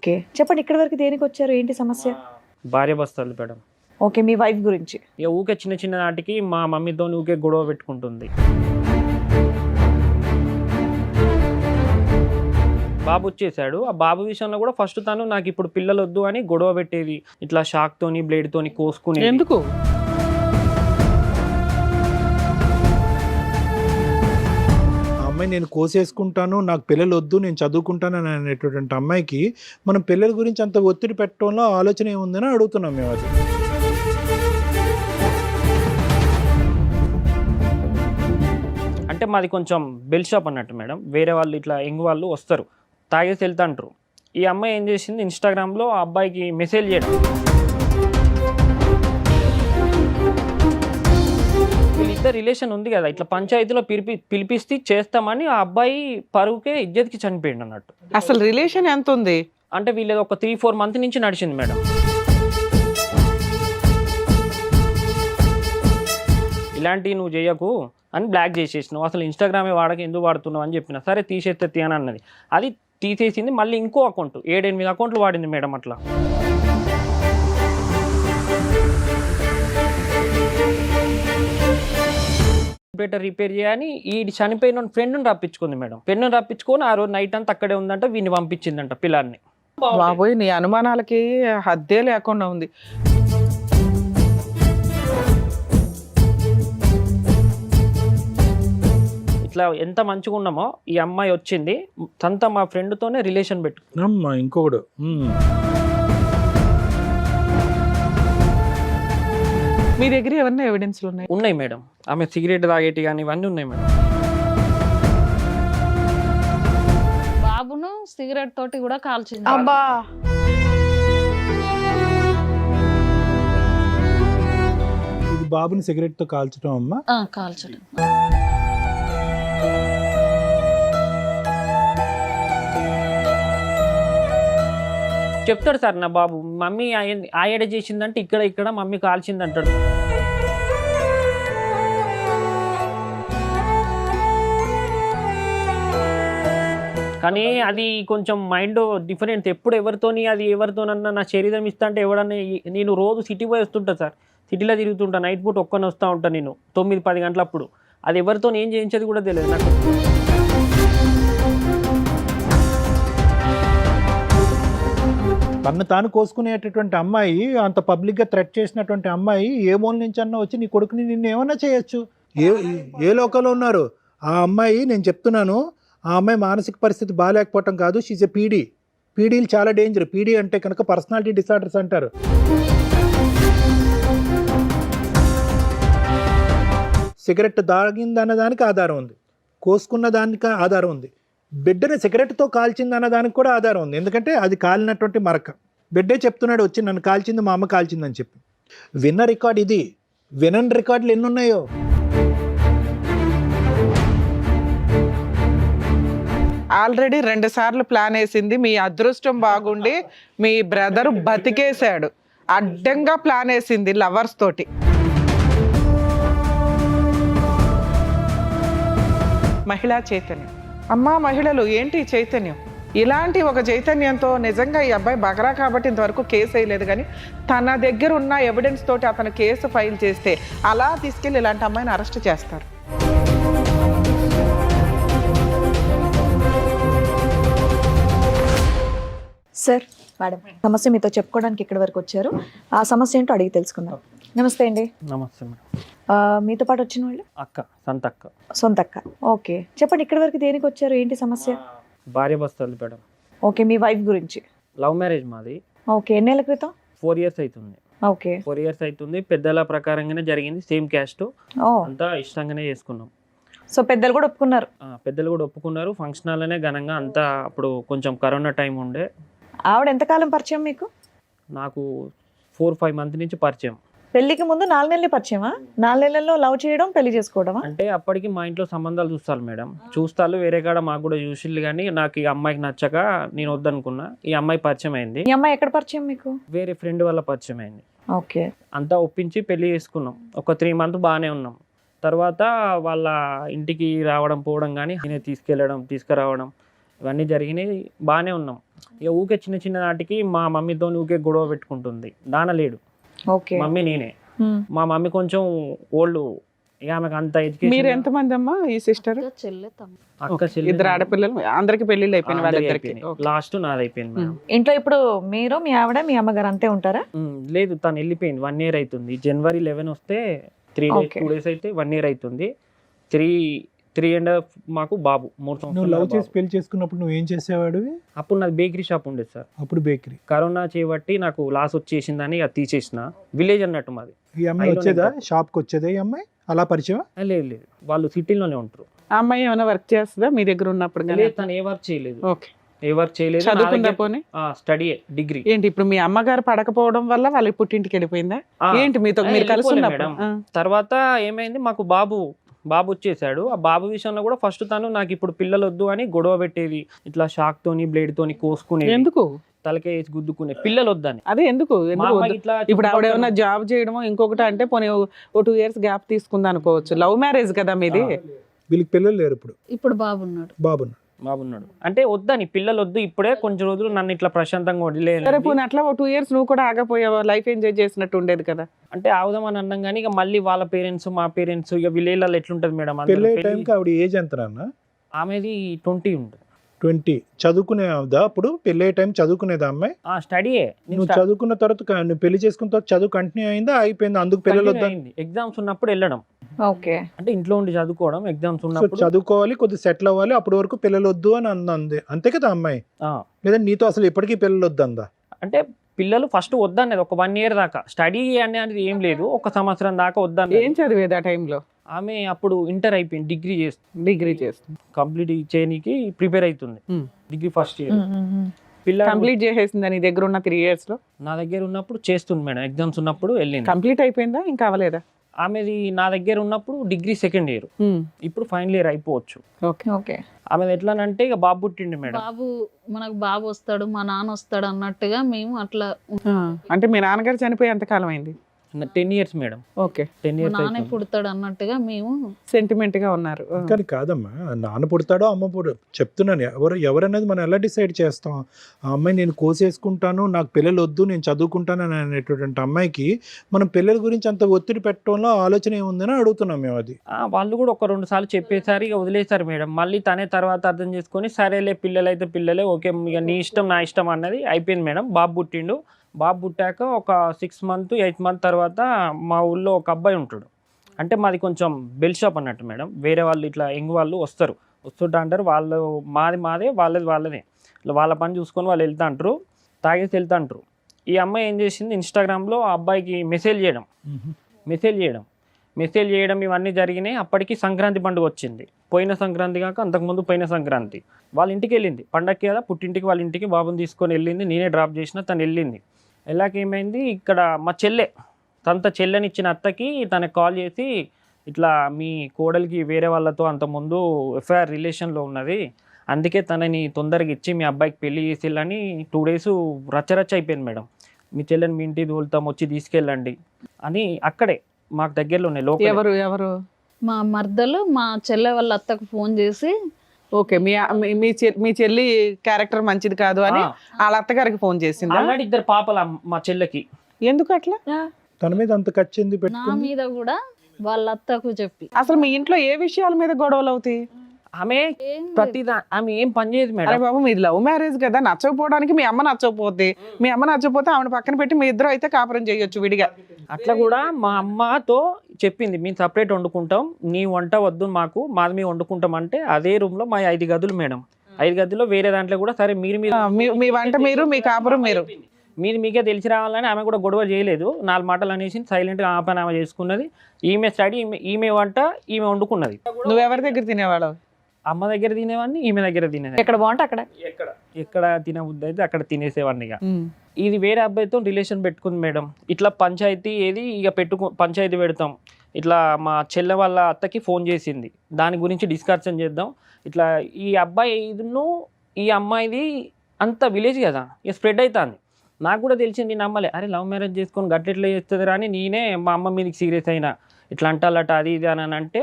Okay, చెప్పండి ఇక్కడి వరకు దేనికి వచ్చారు, ఏంటి సమస్య? భార్య భర్తలు మేడం. ఓకే, మీ వైఫ్ గురించి. ఇక ఊకే చిన్న చిన్న నాటికి మా మమ్మీతో ఊకే గొడవ పెట్టుకుంటుంది. బాబు వచ్చేసాడు. ఆ బాబు విషయంలో కూడా ఫస్ట్ తను నాకు ఇప్పుడు పిల్లలు వద్దు అని గొడవ పెట్టేది, ఇట్లా షాక్ తోని బ్లేడ్ తోని కోసుకుని. ఎందుకు? అమ్మాయి నేను కోసేసుకుంటాను, నాకు పిల్లలు వద్దు, నేను చదువుకుంటాను అని అనేటటువంటి అమ్మాయికి మనం పిల్లల గురించి అంత ఒత్తిడి పెట్టడంలో ఆలోచన ఏముందని అడుగుతున్నాం మేము. అది అంటే మాది కొంచెం బెల్ షాప్ అన్నట్టు మేడం. వేరే వాళ్ళు ఇట్లా ఎంగ్ వాళ్ళు వస్తారు, తాగేసి వెళ్తాంటారు. ఈ అమ్మాయి ఏం చేసింది, ఇన్స్టాగ్రామ్లో ఆ అబ్బాయికి మెసేజ్ చేయడం, వీళ్ళిద్దరు రిలేషన్ ఉంది కదా, ఇట్లా పంచాయతీలో పిలిపిస్తే చేస్తామని ఆ అబ్బాయి పరువుకే ఇజ్జత్కి చనిపోయింది అన్నట్టు. అసలు రిలేషన్ ఎంత ఉంది అంటే వీళ్ళది ఒక 3-4 మంత్ నుంచి నడిచింది మేడం. ఇలాంటివి నువ్వు చేయకు అని బ్లాక్ చేసేసినావు, అసలు ఇన్స్టాగ్రామే వాడక ఎందుకు వాడుతున్నావు అని చెప్పిన. సరే తీసేస్తే అని అన్నది. అది తీసేసింది. మళ్ళీ ఇంకో అకౌంట్ 7-8 అకౌంట్లు వాడింది మేడం. అట్లా కంప్యూటర్ రిపేర్ చేయని ఈ చనిపోయిన ఫ్రెండ్ని రప్పించుకుంది మేడం. ఫ్రెండ్ని రప్పించుకొని ఆ రోజు నైట్ అంతా అక్కడే ఉందంట, వీడిని పంపించిందంట పిల్లాన్ని. బాబోయ్, నీ అనుమానాలకి హద్దే లేకుండా ఉంది. ఇట్లా ఎంత మంచిగా ఉన్నామో ఈ అమ్మాయి వచ్చింది, తనతో మా ఫ్రెండ్తోనే రిలేషన్ పెట్టు. అమ్మా ఇంకొకడు మీ దగ్గర ఏమన్నా ఎవిడెన్స్లు ఉన్నాయి? ఉన్నాయి మేడం. ఆమె సిగరెట్ తాగేటి కానీ ఇవన్నీ ఉన్నాయి మేడం. బాబును సిగరెట్ తోటి కూడా కాల్చింది. అబ్బా, ఇది బాబుని సిగరెట్ తో కాల్చడం అమ్మా. కాల్చడం. చెప్తాడు సార్ నా బాబు, మమ్మీ ఆయడ చేసిందంటే ఇక్కడ మమ్మీ కాల్చింది అంటాడు. కానీ అది కొంచెం మైండ్ డిఫరెంట్. ఎప్పుడు ఎవరితోని అది ఎవరితోనన్నా నా శరీరం ఇస్తా అంటే ఎవడన్నా, నేను రోజు సిటీ పోయి వస్తుంటా సార్, సిటీలో తిరుగుతుంటా, నైట్ పూట ఒక్కని వస్తూ ఉంటాను నేను 9-10 గంటలప్పుడు. అది ఎవరితో ఏం చేయించేది కూడా తెలియదు నాకు. తను తాను కోసుకునేటటువంటి అమ్మాయి, అంత పబ్లిక్గా థ్రెట్ చేసినటువంటి అమ్మాయి ఏ మూల నుంచి అన్నా వచ్చి నీ కొడుకుని నిన్ను ఏమన్నా చేయొచ్చు. ఏ లోకంలో ఉన్నారు ఆ అమ్మాయి? నేను చెప్తున్నాను, ఆ అమ్మాయి మానసిక పరిస్థితి బాగాలేకపోవటం కాదు, షీజ్ ఎ పీడీ. పీడీలు చాలా డేంజర్. పీడీ అంటే కనుక పర్సనాలిటీ డిసార్డర్స్ అంటారు. సిగరెట్ తాగిందన్న దానికి ఆధారం ఉంది, కోసుకున్న దానికి ఆధారం ఉంది, బిడ్డని సిగరెట్తో కాల్చింది అన్న దానికి కూడా ఆధారం ఉంది. ఎందుకంటే అది కాలినటువంటి మరక. బిడ్డే చెప్తున్నాడు వచ్చి, నన్ను కాల్చింది మా అమ్మ కాల్చిందని చెప్పి. విన్న రికార్డ్ ఇది. వినని రికార్డులు ఎన్ని ఉన్నాయో. ఆల్రెడీ 2 సార్లు ప్లాన్ వేసింది. మీ అదృష్టం బాగుండి మీ బ్రదర్ బతికేశాడు. అడ్డంగా ప్లాన్ వేసింది లవర్స్ తోటి. మహిళా చైతన్యం. అమ్మా మహిళలు, ఏంటి చైతన్యం? ఇలాంటి ఒక చైతన్యంతో నిజంగా ఈ అబ్బాయి బగరా కాబట్టి ఇంతవరకు కేసు వేయలేదు, కానీ తన దగ్గర ఉన్న ఎవిడెన్స్ తోటి అతను కేసు ఫైల్ చేస్తే అలా తీసుకెళ్ళి ఇలాంటి అమ్మాయిని అరెస్ట్ చేస్తారు. సార్, మేడం సమస్య మీతో చెప్పుకోవడానికి ఇక్కడి వరకు వచ్చారు. ఆ సమస్య ఏంటో అడిగి తెలుసుకుందాం. నమస్తే అండి. నమస్తే మేడం. మీతో పాటు వచ్చిన వాళ్ళు? అక్క, సొంతక్క. సొంతక్క. ఓకే, చెప్పండి ఇక్కడి వరకు దేనికి వచ్చారు, ఏంటి సమస్య? భార్య భర్తలు మేడం. ఓకే, మీ వైఫ్ గురించి. లవ్ మ్యారేజ్ మాది. ఓకే, ఎన్నేళ్ల క్రితం? 4 years అవుతుంది. ఓకే, 4 years అవుతుంది. పెద్దల ప్రకారంగానే జరిగింది, సేమ్ క్యాస్ట్, అంతా ఇష్టంగానే చేసుకున్నాం. సో పెద్దలు కూడా ఒప్పుకున్నారు? పెద్దలు కూడా ఒప్పుకున్నారు. ఫంక్షన్ హాల్లోనే ఘనంగా అంతా. అప్పుడు కొంచెం కరోనా టైం ఉండే. ఆవిడ ఎంతకాలం పరిచయం మీకు? నాకు 4-5 months నుంచి పరిచయం. పెళ్లికి ముందు 4 నెలలే పరిచయమా? 4 నెలల్లో లవ్ చేయడం, పెళ్లి చేసుకోవడమా? అంటే అప్పటికి మా ఇంట్లో సంబంధాలు చూస్తారు మేడం, చూస్తారు వేరే కాడ మాకు కూడా చూసిళ్ళు, కానీ నాకు ఈ అమ్మాయికి నచ్చక నేను వద్దనుకున్నా. ఈ అమ్మాయి పరిచయం అయింది, ఈ అమ్మాయి ఎక్కడ పరిచయం మీకు? వేరే ఫ్రెండ్ వల్ల పరిచయం అయింది. ఓకే. అంతా ఒప్పించి పెళ్లి చేసుకున్నాం. ఒక 3 months బాగానే ఉన్నాం. తర్వాత వాళ్ళ ఇంటికి రావడం పోవడం కానీ నేనే తీసుకెళ్ళడం తీసుకురావడం ఇవన్నీ జరిగినాయి, బాగానే ఉన్నాం. ఇక ఊకే చిన్న చిన్న నాటికి మా మమ్మీతో ఊకే గొడవ పెట్టుకుంటుంది. నాన్న లేడు, ఓకే. మమ్మీ నేనే. మా మమ్మీ కొంచెం ఓల్డ్, ఇక ఆమెకు అంత మీరు ఎడ్యుకేషన్. ఎంతమంది అమ్మా ఈ సిస్టర్? చెల్లె తమ్ముడు. అక్క చెల్లి ఇద్దరు ఆడపిల్లలు, అందరికి పెళ్లిళ్ళు అయిపోయిన వాళ్ళిద్దరికి. లాస్ట్ నాది అయిపోయింది మేడం. ఇంట్లో ఇప్పుడు మీరు, మీ ఆవిడ, మీ అమ్మగారు అంతే ఉంటారా? లేదు, తను వెళ్ళిపోయింది. 1 year అవుతుంది. January 11 వస్తే 3 days Okay. 2 days అయితే 1 year అవుతుంది. 3.5 మాకు బాబు 3 నువ్వు సంవత్సరాలు లవ్ చేసి బాబు. పెళ్లి చేసుకున్నప్పుడు నువ్వు ఏం చేసేవాడివి? అప్పుడు నాది బేకరీ షాప్ ఉండేది సార్. అప్పుడు బేకరీ. కరోనా చేయబట్టి నాకు లాస్ వచ్చేసిందని అది తీసేసిన. విలేజ్ అన్నట్టు మాది. ఈ అమ్మాయి ఐలో వచ్చేదా నేను షాప్కి వచ్చేదా ఈ అమ్మాయి? అలా పరిచయం? లేదు లేదు, వాళ్ళు సిటీలోనే ఉంటారు. ఆ అమ్మాయి ఏమైనా వర్క్ చేస్తుందా మీ దగ్గర ఉన్నప్పుడు? లేదు, తను ఏ వర్క్ చేయలేదు. ఓకే. ఏ వర్క్ చేయలేదు. చదువుకుందా పోనీ? Study degree. ఏంటి ఇప్పుడు మీ అమ్మగారు పడకపోవడం వల్ల వాళ్ళకి పుట్టింటికి వెళ్ళిపోయిందా? ఏంటి మీతో మీరు కలిసి మేడం. తర్వాత ఏమైంది, మాకు బాబు వచ్చేసాడు. ఆ బాబు విషయంలో కూడా ఫస్ట్ తను నాకు ఇప్పుడు పిల్లలు వద్దు అని గొడవ పెట్టేది. ఇట్లా షాక్ తోని బ్లేడ్ తోని కోసుకునేది, ఎందుకు తలకే వేసి గుద్దుకునే, పిల్లలు వద్దని. అదే ఎందుకు మా ఎందుకు అమ్మాయి వద్దు? ఇట్లా ఇప్పుడు ఆవిడ ఏమన్నా జాబ్ చేయడమో ఇంకొకటి అంటే పోనీ ఓ 2 years గ్యాప్ తీసుకుందా అనుకోవచ్చు. లవ్ మ్యారేజ్ కదా మీది. వీళ్ళకి పిల్లలు లేరు ఇప్పుడు? ఇప్పుడు బాబున్నాడు. బాబును బాబున్నాడు అంటే వద్దని, పిల్లలు వద్దు ఇప్పుడే కొంచెం రోజులు నన్ను ఇట్లా ప్రశాంతంగా సరే వదిలేదు. పోనీ అట్లా ఓ 2 years నువ్వు కూడా ఆగపోయావా? లైఫ్ ఎంజాయ్ చేసినట్టు ఉండేది కదా. అంటే ఆవుదామని అన్నాం కానీ ఇక మళ్ళీ వాళ్ళ పేరెంట్స్ మా పేరెంట్స్ ఇక విలేజ్లలో ఎట్లుంటది మేడం, అందరూ పెళ్ళి పెళ్లి- టైంకి ఆవిడ ఏజ్ ఎంత నాన్న? ఆమెది 20 ఉంటుంది. 20. చదువుకునేదా అప్పుడు? పెళ్ళి టైం చదువుకునేదా అమ్మాయి? స్టడీయే. నువ్వు చదువుకున్న తర్వాత నువ్వు పెళ్లి చేసుకున్న తర్వాత చదువు కంటిన్యూ అయిందా, అయిపోయిందా? అందుకు పిల్లలు వద్దా? ఎగ్జామ్స్ ఉన్నప్పుడు వెళ్ళడం, ఓకే. అంటే ఇంట్లో ఉండి చదువుకోవడం. ఎగ్జామ్స్ సో ఉన్నప్పుడు చదువుకోవాలి, కొద్దిగా సెటిల్ అవ్వాలి, అప్పటి వరకు పిల్లలు వద్దు అని అంది. అంతే కదా అమ్మాయి? ఆ, లేదా నీతో అసలు ఇప్పటికీ పిల్లలు వద్దు అందా? అంటే పిల్లలు ఫస్ట్ వద్దనేది ఒక 1 year దాకా. స్టడీ అనేది ఏం లేదు, 1 సంవత్సరం దాకా వద్దన్నది. ఏం చదివేది ఆ టైంలో? ఆమె అప్పుడు ఇంటర్ అయిపోయింది, డిగ్రీ చేస్తుంది, డిగ్రీ చేస్తుంది. కంప్లీట్ చేయడానికి ప్రిపేర్ అవుతుంది. Degree first year. పిల్ల కంప్లీట్ చేసేసిందా నీ దగ్గర ఉన్న 3 years లో? నా దగ్గర ఉన్నప్పుడు చేస్తుంది మేడం, ఎగ్జామ్స్ ఉన్నప్పుడు వెళ్ళింది. కంప్లీట్ అయిపోయిందా ఇంకా అవ్వలేదా? ఆమెది నా దగ్గర ఉన్నప్పుడు డిగ్రీ 2nd year, ఇప్పుడు ఫైనల్ ఇయర్ అయిపోవచ్చు. ఓకే. ఓకే. ఆమెది ఎట్లానంటే ఇక బాబు పుట్టిండు మేడం. బాబు మనకు బాబు వస్తాడు, మా నాన్న వస్తాడు అన్నట్టుగా మేము అట్లా అంటే మీ నాన్నగారు చనిపోయి ఎంతకాలం అయింది? 10 years మేడం. ఓకే. 10 మా years నాన్నే అయిపోయింది. పుడతాడు అన్నట్టుగా మేము సెంటిమెంట్ గా ఉన్నారు. కానీ కాదమ్మా, నాన్న పుడతాడో అమ్మ చెప్తున్నాను, ఎవరనేది మనం ఎలా డిసైడ్ చేస్తాం? ఆ అమ్మాయి నేను కోసేసుకుంటాను, నాకు పిల్లలు వద్దు, నేను చదువుకుంటాను అని అనేటువంటి అమ్మాయికి మనం పిల్లల గురించి అంత ఒత్తిడి పెట్టడంలో ఆలోచన ఏముందని అడుగుతున్నాం మేము. అది వాళ్ళు కూడా 1-2 సార్లు చెప్పేసారి ఇక వదిలేశారు మేడం. మళ్ళీ తనే తర్వాత అర్థం చేసుకొని సరేలే పిల్లలు అయితే పిల్లలే, ఓకే ఇక నీ ఇష్టం నా ఇష్టం అన్నది అయిపోయింది మేడం. బాబు పుట్టిండు. బాబు పుట్టాక ఒక 6 months 8 months తర్వాత మా ఊళ్ళో ఒక అబ్బాయి ఉంటాడు. అంటే మాది కొంచెం బెల్ షాప్ అన్నట్టు మేడం. వేరే వాళ్ళు ఇట్లా యంగ్ వాళ్ళు వస్తుంటా అంటారు. వాళ్ళు మాదే వాళ్ళదే, వాళ్ళ పని చూసుకొని వాళ్ళు వెళ్తా అంటారు, తాగేసి వెళ్తా అంటారు. ఈ అమ్మాయి ఏం చేసింది, ఇన్స్టాగ్రామ్లో ఆ అబ్బాయికి మెసేజ్ చేయడం ఇవన్నీ జరిగినాయి. అప్పటికి సంక్రాంతి పండుగ వచ్చింది. పోయిన సంక్రాంతి కాక అంతకుముందు పోయిన సంక్రాంతి వాళ్ళ ఇంటికి వెళ్ళింది. పండగకి కదా పుట్టింటికి, వాళ్ళ ఇంటికి బాబుని తీసుకొని వెళ్ళింది. నేనే డ్రాప్ చేసిన, తను వెళ్ళింది. వెళ్ళాక ఏమైంది, ఇక్కడ మా చెల్లెనిచ్చిన అత్తకి తనకు కాల్ చేసి ఇట్లా మీ కోడలికి వేరే వాళ్ళతో అంతకుముందు ఎఫ్ఐఆర్ రిలేషన్లో ఉన్నది, అందుకే తనని తొందరగా ఇచ్చి మీ అబ్బాయికి పెళ్లి చేసేళ్ళని 2 days రచ్చరచ్చ అయిపోయింది మేడం. మీ చెల్లెని మీ ఇంటికి తోలుతాం, వచ్చి తీసుకెళ్ళండి అని. అక్కడే మాకు దగ్గరలోనే లోకల్. ఎవరు? మా మర్దలు మా చెల్లె వాళ్ళ అత్తకు ఫోన్ చేసి ఓకే. మీ చెల్లి క్యారెక్టర్ మంచిది కాదు అని వాళ్ళ అత్తగారికి ఫోన్ చేసింది. ఆల్రెడీ 2 పాపలు మా చెల్లెకి. ఎందుకు అట్లా? తన మీద అంత కచ్చింది నా పెట్టుకుంది. మీద కూడా వాళ్ళ అత్తకు చెప్పి అసలు మీ ఇంట్లో ఏ విషయాల మీద గొడవలు అవుతాయి? ఆమె ఏం ప్రతిదా ఆమె ఏం పని చేయదు అరే మేడం. బాబు మీది లవ్ మ్యారేజ్ కదా, నచ్చకపోవడానికి మీ అమ్మ నచ్చకపోతే, మీ అమ్మ నచ్చకపోతే ఆవిడ పక్కన పెట్టి మీ ఇద్దరు అయితే కాపురం చేయొచ్చు విడిగా. అట్లా కూడా మా అమ్మతో చెప్పింది, మేము సపరేట్ వండుకుంటాం, నీ వంట వద్దు మాకు, మాది మేము వండుకుంటాం అంటే. అదే రూమ్ లో మా 5 గదులు మేడం. 5 గదుల్లో వేరే దాంట్లో కూడా సరే మీరు మీ వంట మీరు, మీ కాపురం మీరు. మీకే తెలిసి రావాలని ఆమె కూడా గొడవ చేయలేదు. 4 మాటలు అనేసి సైలెంట్గా ఆ పని ఆమె చేసుకున్నది. ఈమె స్టడీ, ఈమె వంట ఈమె వండుకున్నది. నువ్వెవరి దగ్గర తినేవాడు? అమ్మ దగ్గర తినేవాడిని, ఈమె దగ్గర తినేదాన్ని. ఎక్కడ బాగుంటే అక్కడ. ఎక్కడ తినబుద్ధి అయితే అక్కడ తినేసేవాడిని. ఇక ఇది వేరే అబ్బాయితో రిలేషన్ పెట్టుకుంది మేడం. ఇట్లా పంచాయతీ ఏది ఇక పంచాయతీ పెడతాం. ఇట్లా మా చెల్లె వాళ్ళ అత్తకి ఫోన్ చేసింది, దాని గురించి డిస్కషన్ చేద్దాం. ఇట్లా ఈ అబ్బాయి ఇదిను ఈ అమ్మాయిది అంత విలేజ్ కదా, ఇక స్ప్రెడ్ అవుతుంది. నాకు కూడా తెలిసింది, నేను నమ్మలే. అరే లవ్ మ్యారేజ్ చేసుకొని గట్లెట్లా చేస్తుంది అని నేనే మా అమ్మ మీదకి సీరియస్ అయినా. ఇట్లా అంటాలట అది ఇది అని అంటే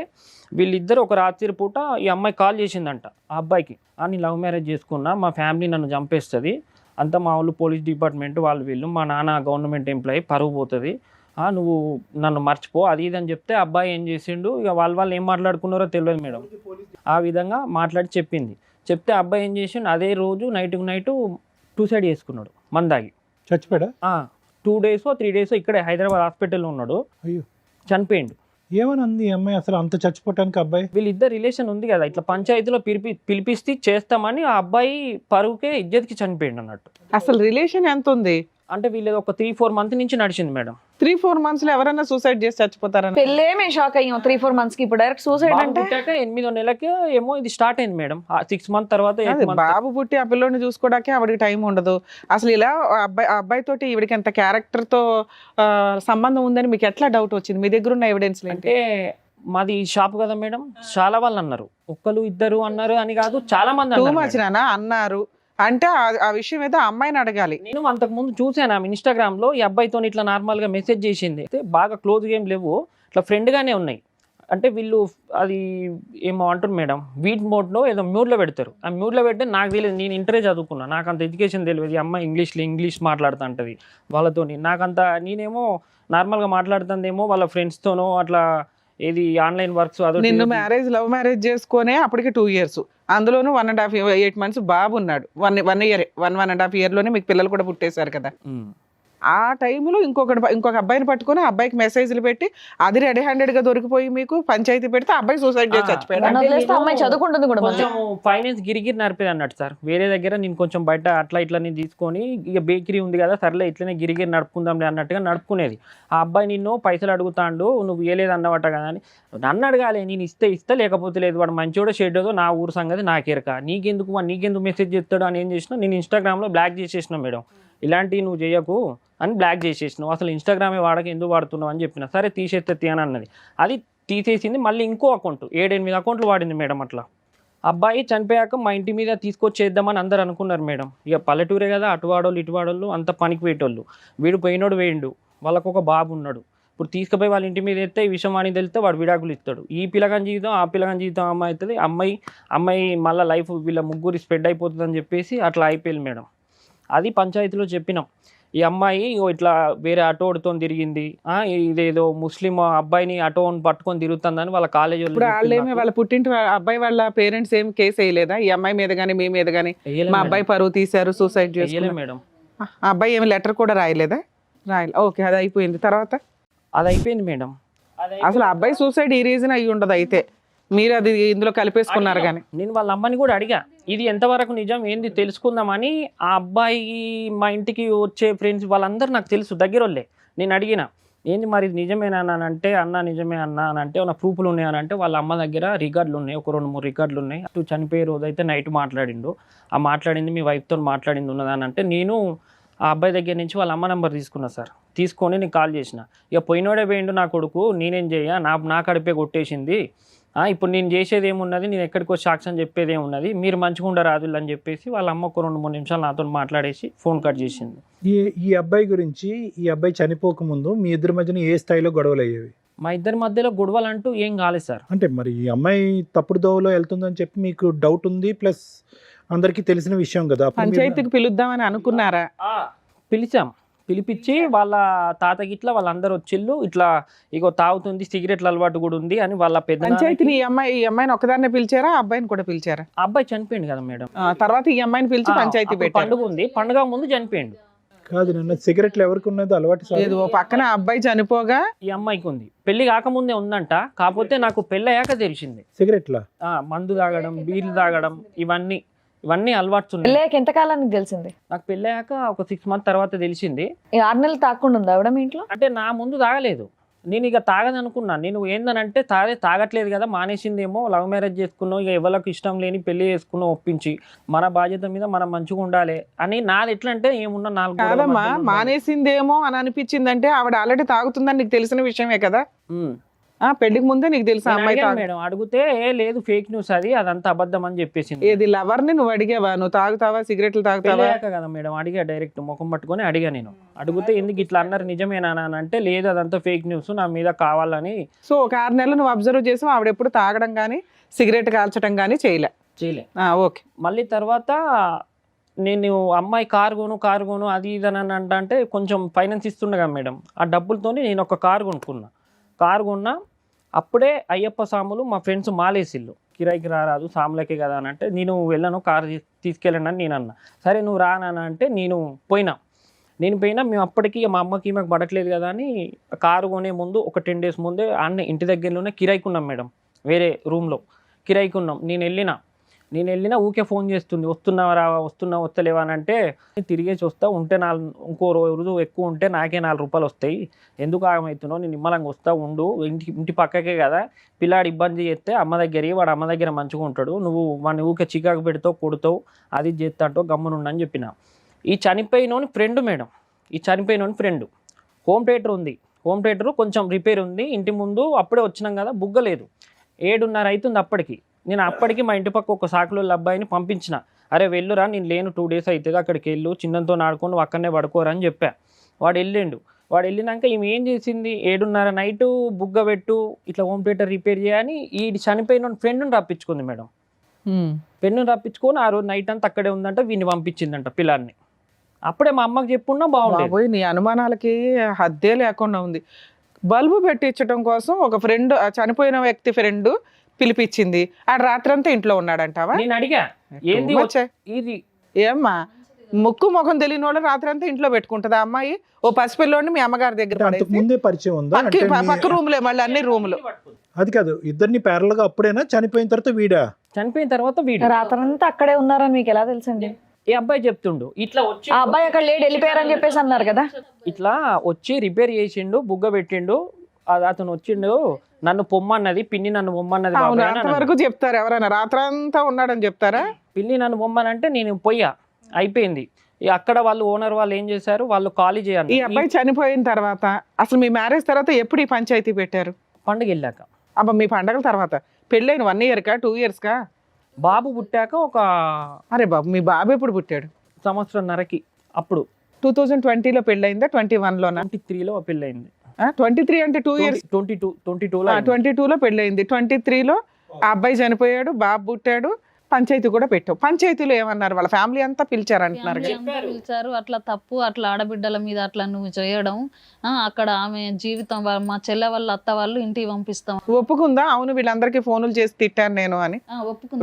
వీళ్ళిద్దరు ఒక రాత్రి పూట ఈ అమ్మాయి కాల్ చేసిందంట ఆ అబ్బాయికి. నేను లవ్ మ్యారేజ్ చేసుకున్నా, మా ఫ్యామిలీ నన్ను చంపేస్తుంది, అంతా మా వాళ్ళు పోలీస్ డిపార్ట్మెంట్ వాళ్ళు వీళ్ళు, మా నాన్న గవర్నమెంట్ ఎంప్లాయీ, పరువు పోతుంది, నువ్వు నన్ను మర్చిపో అది ఇది అని చెప్తే అబ్బాయి ఏం చేసిండు, ఇక వాళ్ళు ఏం మాట్లాడుకున్నారో తెలియదు మేడం. ఆ విధంగా మాట్లాడి చెప్తే అబ్బాయి ఏం చేసిండు, అదే రోజు నైట్ సూసైడ్ చేసుకున్నాడు మందాగి. చచ్చిపోయాడా? 2 days 3 days ఇక్కడే హైదరాబాద్ హాస్పిటల్లో ఉన్నాడు. అయ్యో, చనిపోయిండు. ఏమని అంది ఈ అమ్మాయి అసలు అంత చచ్చిపోవటానికి? అబ్బాయి వీళ్ళిద్దరు రిలేషన్ ఉంది కదా, ఇట్లా పంచాయతీలో పిలిపిస్తే చేస్తామని ఆ అబ్బాయి పరువుకే ఇజ్జత్కి చనిపోయిండు అన్నట్టు. అసలు రిలేషన్ ఎంత ఉంది అంటే వీళ్ళది ఒక 3-4 months నుంచి నడిచింది మేడం. 3-4 months లో ఎవరైనా సూసైడ్ చేసి చచ్చిపోతారని పెళ్ళే మేము షాక్ అయ్యాం. 3-4 months కి ఇప్పుడు డైరెక్ట్ సూసైడ్ అంటే 8వ నెలకి ఏమో ఇది స్టార్ట్ అయింది మేడం. 6 months తర్వాత 8 months. బాబు పుట్టి ఆ పిల్లోని చూసుకోవడానికి ఆవిడకి టైం ఉండదు. అసలు ఇలా అబ్బాయి తోటి ఈవిడికి ఎంత క్యారెక్టర్ తో సంబంధం ఉందని మీకు ఎట్లా డౌట్ వచ్చింది? మీ దగ్గర ఉన్న ఎవిడెన్స్ అంటే మాది షాప్ కదా మేడం, చాలా వాళ్ళు అన్నారు, ఒక్కరు ఇద్దరు అన్నారు అని కాదు, చాలా మంది టూ మచ్ నానా అన్నారు. అంటే ఆ విషయం ఏదో అమ్మాయిని అడగాలి. నేను అంతకుముందు చూసాను ఆమె ఇన్స్టాగ్రామ్లో ఈ అబ్బాయితో ఇట్లా నార్మల్గా మెసేజ్ చేసింది. అయితే బాగా క్లోజ్గా ఏం లేవు, ఇట్లా ఫ్రెండ్గానే ఉన్నాయి. అంటే వీళ్ళు అది ఏమో అంటారు మేడం, వీట్ మోడ్లో ఏదో మ్యూట్లో పెడతారు. ఆ మ్యూట్లో పెడితే నాకు తెలియదు, నేను ఇంటరే చదువుకున్నా, నాకు అంత ఎడ్యుకేషన్ తెలియదు. ఈ అమ్మాయి ఇంగ్లీష్ మాట్లాడుతూ ఉంటుంది వాళ్ళతో, నాకంత నేనేమో నార్మల్గా మాట్లాడుతుందేమో వాళ్ళ ఫ్రెండ్స్తోనో అట్లా ఏది ఆన్లైన్ వర్క్స్. అదో నిన్ను లవ్ మ్యారేజ్ చేసుకునే అప్పటికి 2 years, అందులోనూ 1.5 8 months బాబు ఉన్నాడు. 1 year 1.5 year లోనే మీకు పిల్లలు కూడా పుట్టేశారు కదా. ఆ టైంలో ఇంకొక అబ్బాయిని పట్టుకొని ఆ అబ్బాయికి మెసేజ్లు పెట్టి అది రెడీ హ్యాండెడ్ గా దొరికిపోయి మీకు పంచాయతీ పెడితే అబ్బాయి సూసైడ్ చేసి చచ్చిపోయాడు. అమ్మాయి చదువుకుంటుంది కూడా. కొంచెం ఫైనాన్స్ గిరిగిరి నడిపేది అన్నట్టు సార్. వేరే దగ్గర నేను కొంచెం బయట అట్లా ఇట్లా నేను తీసుకొని ఇక బేకరీ ఉంది కదా సర్లే ఇట్లనే గిరిగిరి నడుపుకుందాంలే అన్నట్టుగా నడుపుకునేది. ఆ అబ్బాయి నిన్ను పైసలు అడుగుతాండు, నువ్వు ఏలేదు అన్నమాట కదా అని నన్ను అడగాలి. నేను ఇస్తే లేకపోతే లేదు, వాడు మంచోడో షెడ్డోదో నా ఊరు సంగతి నాకెరక, నీకెందుకు మెసేజ్ చేస్తాడు అని ఏం చేసినా నేను ఇన్స్టాగ్రామ్లో బ్లాక్ చేసేసిన మేడం. ఇలాంటివి నువ్వు చేయకు అని బ్లాక్ చేసేసినావు, అసలు ఇన్స్టాగ్రామే వాడక ఎందుకు వాడుతున్నావు అని చెప్పిన. సరే తీసేస్తే అని అన్నది, అది తీసేసింది. మళ్ళీ ఇంకో అకౌంట్ 7-8 అకౌంట్లు వాడింది మేడం. అట్లా అబ్బాయి చనిపోయాక మా ఇంటి మీద తీసుకొచ్చేద్దామని అందరు అనుకున్నారు మేడం. ఇక పల్లెటూరే కదా, అటు వాడోళ్ళు ఇటు వాడోళ్ళు అంత పనికి పోయేటోళ్ళు. వీడు పోయిండు, వాళ్ళకు ఒక బాబు ఉన్నాడు. ఇప్పుడు తీసుకుపోయి వాళ్ళ ఇంటి మీద ఎత్తే ఈ విషయం వాడిని తెలిస్తే వాడు విడాకులు ఇస్తాడు. ఈ పిల్లగాని జీవితం ఆ పిల్లగాని జీవితం అమ్మాయి అవుతుంది. అమ్మాయి మళ్ళీ లైఫ్ వీళ్ళ ముగ్గురు స్ప్రెడ్ అయిపోతుంది అని చెప్పేసి అట్లా అయిపోయింది మేడం. అది పంచాయతీలో చెప్పినాం. ఈ అమ్మాయి ఇట్లా వేరే ఆటోతో తిరిగింది, ఇదేదో ముస్లిం అబ్బాయిని ఆటోని పట్టుకొని తిరుగుతుందని వాళ్ళ కాలేజీ వాళ్ళ పుట్టింటి అబ్బాయి వాళ్ళ పేరెంట్స్ ఏం కేసు వేయలేదా ఈ అమ్మాయి మీద గానీ మీ మీద గానీ? మా అబ్బాయి పరువు తీశారు, సూసైడ్ చేయలే మేడం. ఆ అబ్బాయి ఏమి లెటర్ కూడా రాయలేదా? ఓకే, అది అయిపోయింది. తర్వాత అది అయిపోయింది మేడం. అసలు అబ్బాయి సూసైడ్ ఈ రీజన్ అయ్యి ఉండదు, అయితే మీరు అది ఇందులో కలిపేసుకున్నారు. కానీ నేను వాళ్ళ అమ్మని కూడా అడిగా, ఇది ఎంతవరకు నిజం ఏంది తెలుసుకుందామని. ఆ అబ్బాయి మా ఇంటికి వచ్చే ఫ్రెండ్స్ వాళ్ళందరూ నాకు తెలుసు, దగ్గర వాళ్ళే. నేను అడిగిన ఏంది మరి ఇది నిజమేనా అని అంటే, అన్న నిజమే అన్న అని అంటే, నా ప్రూఫ్లు ఉన్నాయి అని అంటే, వాళ్ళ అమ్మ దగ్గర రికార్డులు ఉన్నాయి, ఒక 2-3 రికార్డులు ఉన్నాయి. అటు చనిపోయే రోజు అయితే నైట్ మాట్లాడిండు, ఆ మాట్లాడింది మీ వైఫ్తో మాట్లాడింది ఉన్నదని అంటే, నేను ఆ అబ్బాయి దగ్గర నుంచి వాళ్ళ అమ్మ నెంబర్ తీసుకున్నా సార్. తీసుకొని నేను కాల్ చేసిన, ఇక పోయినోడే పోయిండు నా కొడుకు, నేనేం చేయ, నా కడిపే కొట్టేసింది, ఇప్పుడు నేను చేసేది ఏమున్నది, నేను ఎక్కడికి వచ్చి సాక్ష్యం చెప్పేది ఏమున్నది, మీరు మంచిగా ఉండరాదు అని చెప్పేసి వాళ్ళ అమ్మ ఒక 2-3 నిమిషాలు నాతో మాట్లాడేసి ఫోన్ కట్ చేసింది. ఈ అబ్బాయి గురించి, ఈ అబ్బాయి చనిపోకముందు మీ ఇద్దరి మధ్యన ఏ స్థాయిలో గొడవలు అయ్యేవి? మా ఇద్దరి మధ్యలో గొడవలు అంటూ ఏం కాలేదు సార్. అంటే మరి ఈ అమ్మాయి తప్పుడు దోవలో వెళ్తుందని చెప్పి మీకు డౌట్ ఉంది, ప్లస్ అందరికీ తెలిసిన విషయం కదా. పంచాయతీకి పిలుద్దామని అనుకున్నారా? పిలిపించి వాళ్ళ తాత గిట్లా వాళ్ళందరూ వచ్చిళ్ళు, ఇట్లా ఇగో తాగుతుంది, సిగరెట్ల అలవాటు కూడా ఉంది అని వాళ్ళ పెద్ద. పంచాయతీని ఈ అమ్మాయిని ఒకదాన్నే పిలిచారా, ఆ అబ్బాయిని కూడా పిలిచారా? అబ్బాయి చనిపోయింది కదా మేడం. తర్వాత ఈ అమ్మాయిని పిలిచి పంచాయతీ పెట్టి పండుగ ఉంది, పండుగ ముందు చనిపోయిండు. కాదు నిన్న సిగరెట్లు ఎవరికి ఉన్నది అలవాటు? లేదు, పక్కన అబ్బాయి చనిపోగా ఈ అమ్మాయికి ఉంది. పెళ్లి కాకముందే ఉందంట, కాకపోతే నాకు పెళ్ళి అయ్యాక తెలిసింది. సిగరెట్లా? మందు తాగడం, బీర్లు తాగడం, ఇవన్నీ అలవాట్స్ ఉన్నాయి. పెళ్ళాక ఎంత కాలానికి తెలిసింది? నాకు పెళ్ళాక ఒక 6 months తర్వాత తెలిసింది. 6 నెలలు తాకుండా ఉందా ఆవిడ మీ ఇంట్లో? అంటే నా ముందు తాగలేదు, నేను ఇక తాగదనుకున్నా. నేను ఏందనంటే తాగట్లేదు కదా, మానేసిందేమో, లవ్ మ్యారేజ్ చేసుకున్నావు, ఇక ఎవరికి ఇష్టం లేని పెళ్లి చేసుకున్నావు ఒప్పించి, మన బాధ్యత మీద మనం మంచిగా ఉండాలి అని నాది. ఎట్లా అంటే ఏమున్నా 4 గోడల కాదమ్మా, మధ్యలో ఉండాలి. మానేసిందేమో అని అనిపించిందంటే ఆవిడ ఆల్రెడీ తాగుతుందని నీకు తెలిసిన విషయమే కదా. పెళ్లికి ముందే నీకు తెలుసా నేను అమ్మాయి అడిగాను తాగు మేడం, అడిగితే లేదు ఫేక్ న్యూస్ అదంతా అబద్ధం అని చెప్పేసింది. ఏది లవర్ ని నువ్వు అడిగావా, నువ్వు తాగుతావా, సిగరెట్లు తాగుతావా? పెళ్ళాక కదా మేడం అడిగా, డైరెక్ట్ ముఖం పట్టుకొని అడిగా. నేను అడిగితే ఎందుకు ఇట్లా అన్నారు, నిజమేనా అని అంటే, లేదు అదంతా ఫేక్ న్యూస్, నా మీద కావాలని. సో ఒక 6 నెలలు నువ్వు అబ్జర్వ్ చేసావు, ఆవిడ ఎప్పుడు తాగడం కానీ సిగరెట్ కాల్చడం కానీ చేయలే. ఓకే. మళ్ళీ తర్వాత నేను అమ్మాయి కారు కొను అది ఇది అని అంటే కొంచెం ఫైనాన్స్ ఇస్తుండగా మేడం, ఆ డబ్బులతో నేను ఒక కారు కొన్నా. అప్పుడే అయ్యప్ప సాములు మా ఫ్రెండ్స్ మాలేసిల్లు, కిరాయికి రారాదు సాములకే కదా అని అంటే, నేను వెళ్ళను, కారు తీసుకెళ్ళండి అని నేను అన్నా. సరే నువ్వు రానా అంటే నేను పోయినా. మేము అప్పటికి మా అమ్మకి మాకు పడట్లేదు కదా అని కారు కొనే ముందు ఒక 10 days ముందే అన్న ఇంటి దగ్గరలోనే కిరాయికున్నాం మేడం, వేరే రూమ్లో కిరాయికున్నాం. నేను వెళ్ళినా ఊకే ఫోన్ చేస్తుంది, వస్తలేవా అని అంటే, తిరిగేసి వస్తా, ఉంటే ఇంకో రోజు ఎక్కువ ఉంటే నాకే 4 రూపాయలు వస్తాయి, ఎందుకు ఆగమవుతున్నావు, నేను నిమ్మలంగా వస్తా ఉండు, ఇంటి పక్కకే కదా, పిల్లాడు ఇబ్బంది చేస్తే వాడు అమ్మ దగ్గర మంచిగా ఉంటాడు, నువ్వు వాడిని ఊకే చికాకు పెడతావు, కొడతావు, అది చేస్తాంటో గమ్మునుండని చెప్పిన. ఈ చనిపోయినోని ఫ్రెండ్ హోమ్ థియేటర్ ఉంది, హోమ్ థియేటర్ కొంచెం రిపేర్ ఉంది, ఇంటి ముందు అప్పుడే వచ్చినాం కదా, బుగ్గలేదు, 7:30 అవుతుంది అప్పటికి. నేను అప్పటికి మా ఇంటి పక్క ఒక సాకులో అబ్బాయిని పంపించిన, అరే వెళ్ళురా, నేను లేను 2 days అవుతుంది, అక్కడికి వెళ్ళు, చిన్నంతో ఆడుకొని అక్కడనే పడుకోరా అని చెప్పా. వాడు వెళ్ళినాక ఈమె ఏం చేసింది, 7:30 నైట్ బుగ్గ పెట్టు, ఇట్లా హోమ్ థియేటర్ రిపేర్ చేయని ఈ చనిపోయిన ఫ్రెండ్ని రప్పించుకుంది మేడం. ఫ్రెండ్ని రప్పించుకొని ఆ రోజు నైట్ అంతా అక్కడే ఉందంట, వీడిని పంపించిందంట పిల్లాన్ని. అప్పుడే మా అమ్మకి చెప్పున్నా బాగుండేది. నీ అనుమానాలకి హద్దే లేకుండా ఉంది. బల్బు పెట్టించడం కోసం ఒక ఫ్రెండ్, చనిపోయిన వ్యక్తి ఫ్రెండ్ పిలిపించింది, ఆ రాత్రంతా ఇంట్లో ఉన్నాడంటావా? నేను అడిగా ఏంది ఇది, ఏమ్మా ముక్కు ముఖం తెలియని వాళ్ళు రాత్రంతా ఇంట్లో పెట్టుకుంటుందా అమ్మాయి? ఓ పసిపిల్లోని మీ అమ్మగారి దగ్గర ముందే పరిచయం ఉందా? పక్క రూములే, మళ్ళీ అన్ని రూములు. అది కాదు, ఇద్దరిని ప్యారల్ గా అప్పుడేనా, చనిపోయిన తర్వాత వీడా? రాత్రంతా అక్కడే ఉన్నారని మీకు ఎలా తెలుసండి? ఈ అబ్బాయి చెప్తుండు, ఇట్లా వచ్చి ఆ అబ్బాయి అక్కడ లేడు, వెళ్ళిపోయారని చెప్పేసి అన్నారు కదా. ఇట్లా వచ్చి రిపేర్ చేసిండు, బుగ్గ పెట్టిండు, అతను వచ్చిండు, నన్ను పొమ్మన్నది పిన్ని, నన్ను పొమ్మన్నది బాబాయ్ అని అన్నాడు. వరకు చెప్తారు ఎవరైనా, రాత్రంతా ఉన్నాడని చెప్తారా? పిన్ని నన్ను పొమ్మనంటే నేను పోయా, అయిపోయింది. అక్కడ వాళ్ళు ఓనర్ వాళ్ళు ఏం చేశారు, వాళ్ళు ఖాళీ చేయాలి. ఈ అబ్బాయి చనిపోయిన తర్వాత అసలు మీ మ్యారేజ్ తర్వాత ఎప్పుడు ఈ పంచాయతీ పెట్టారు? పండుగ వెళ్ళాక. అబ్బా, మీ పండగల తర్వాత పెళ్ళైన 1 year కా 2 years కా? బాబు పుట్టాక ఒక, అరే బాబు, మీ బాబు ఎప్పుడు పుట్టాడు? 1.5 సంవత్సరం. అప్పుడు 2020లో పెళ్ళయిందా, 21లోనా? 23లో పెళ్ళయింది. 23 అంటే 2 years. 22లో పెళ్ళయింది, 23లో ఆ అబ్బాయి చనిపోయాడు, బాబు పుట్టాడు, పంచాయతీ కూడా పెట్టావు. పంచాయతీలో ఏమన్నారు? వాళ్ళ ఫ్యామిలీ అంతా పిలిచారంటున్నారు కదా. పిలిచారు, అట్లా తప్పు, అట్లా ఆడబిడ్డల మీద అట్లా నువ్వు చేయడం, అక్కడ ఆమె జీవితం, మా చెల్లె వాళ్ళ అత్త వాళ్ళు ఇంటికి పంపిస్తాం. ఒప్పుకుందా? అవును, వీళ్ళందరికీ ఫోన్లు చేసి తిట్టాను నేను అని,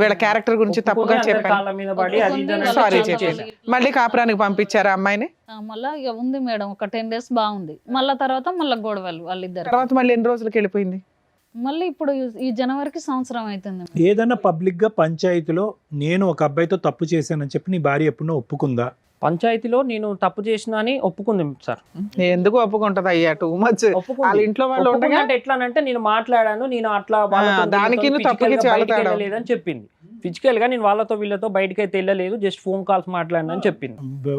వీళ్ళ క్యారెక్టర్ గురించి తప్పుగా చెప్పాను, సారీ చెప్పి మళ్ళీ కాపురానికి పంపించారు అమ్మాయిని. మళ్ళా ఇక ఉంది మేడం, ఒక 10 days బాగుంది, తర్వాత మళ్ళీ గొడవలు వాళ్ళిద్దరు. తర్వాత మళ్ళీ ఎన్ని రోజులకి వెళ్ళిపోయింది? మళ్ళీ ఇప్పుడు ఈ జనవరికి సంవత్సరం అవుతుంది. ఏదైనా పబ్లిక్ గా పంచాయతీలో నేను ఒక అబ్బాయితో తప్పు చేశానని చెప్పి నీ భార్య ఎప్పుడో ఒప్పుకుందా? పంచాయతీలో నేను తప్పు చేసిన అని ఒప్పుకుంది సార్. ఎందుకు ఒప్పుకుంటది అయ్యా, టూ మచ్. వాళ్ళ ఇంట్లో వాళ్ళు ఉండగా ఎట్లానంటే నేను మాట్లాడాను, నేను అట్లా దానికి లేదని చెప్పింది. ఫిజికల్ గా నేను వాళ్ళతో వీళ్ళతో బయటకి అయితే వెళ్ళలేదు, జస్ట్ ఫోన్ కాల్స్ మాట్లాడినని చెప్పింది.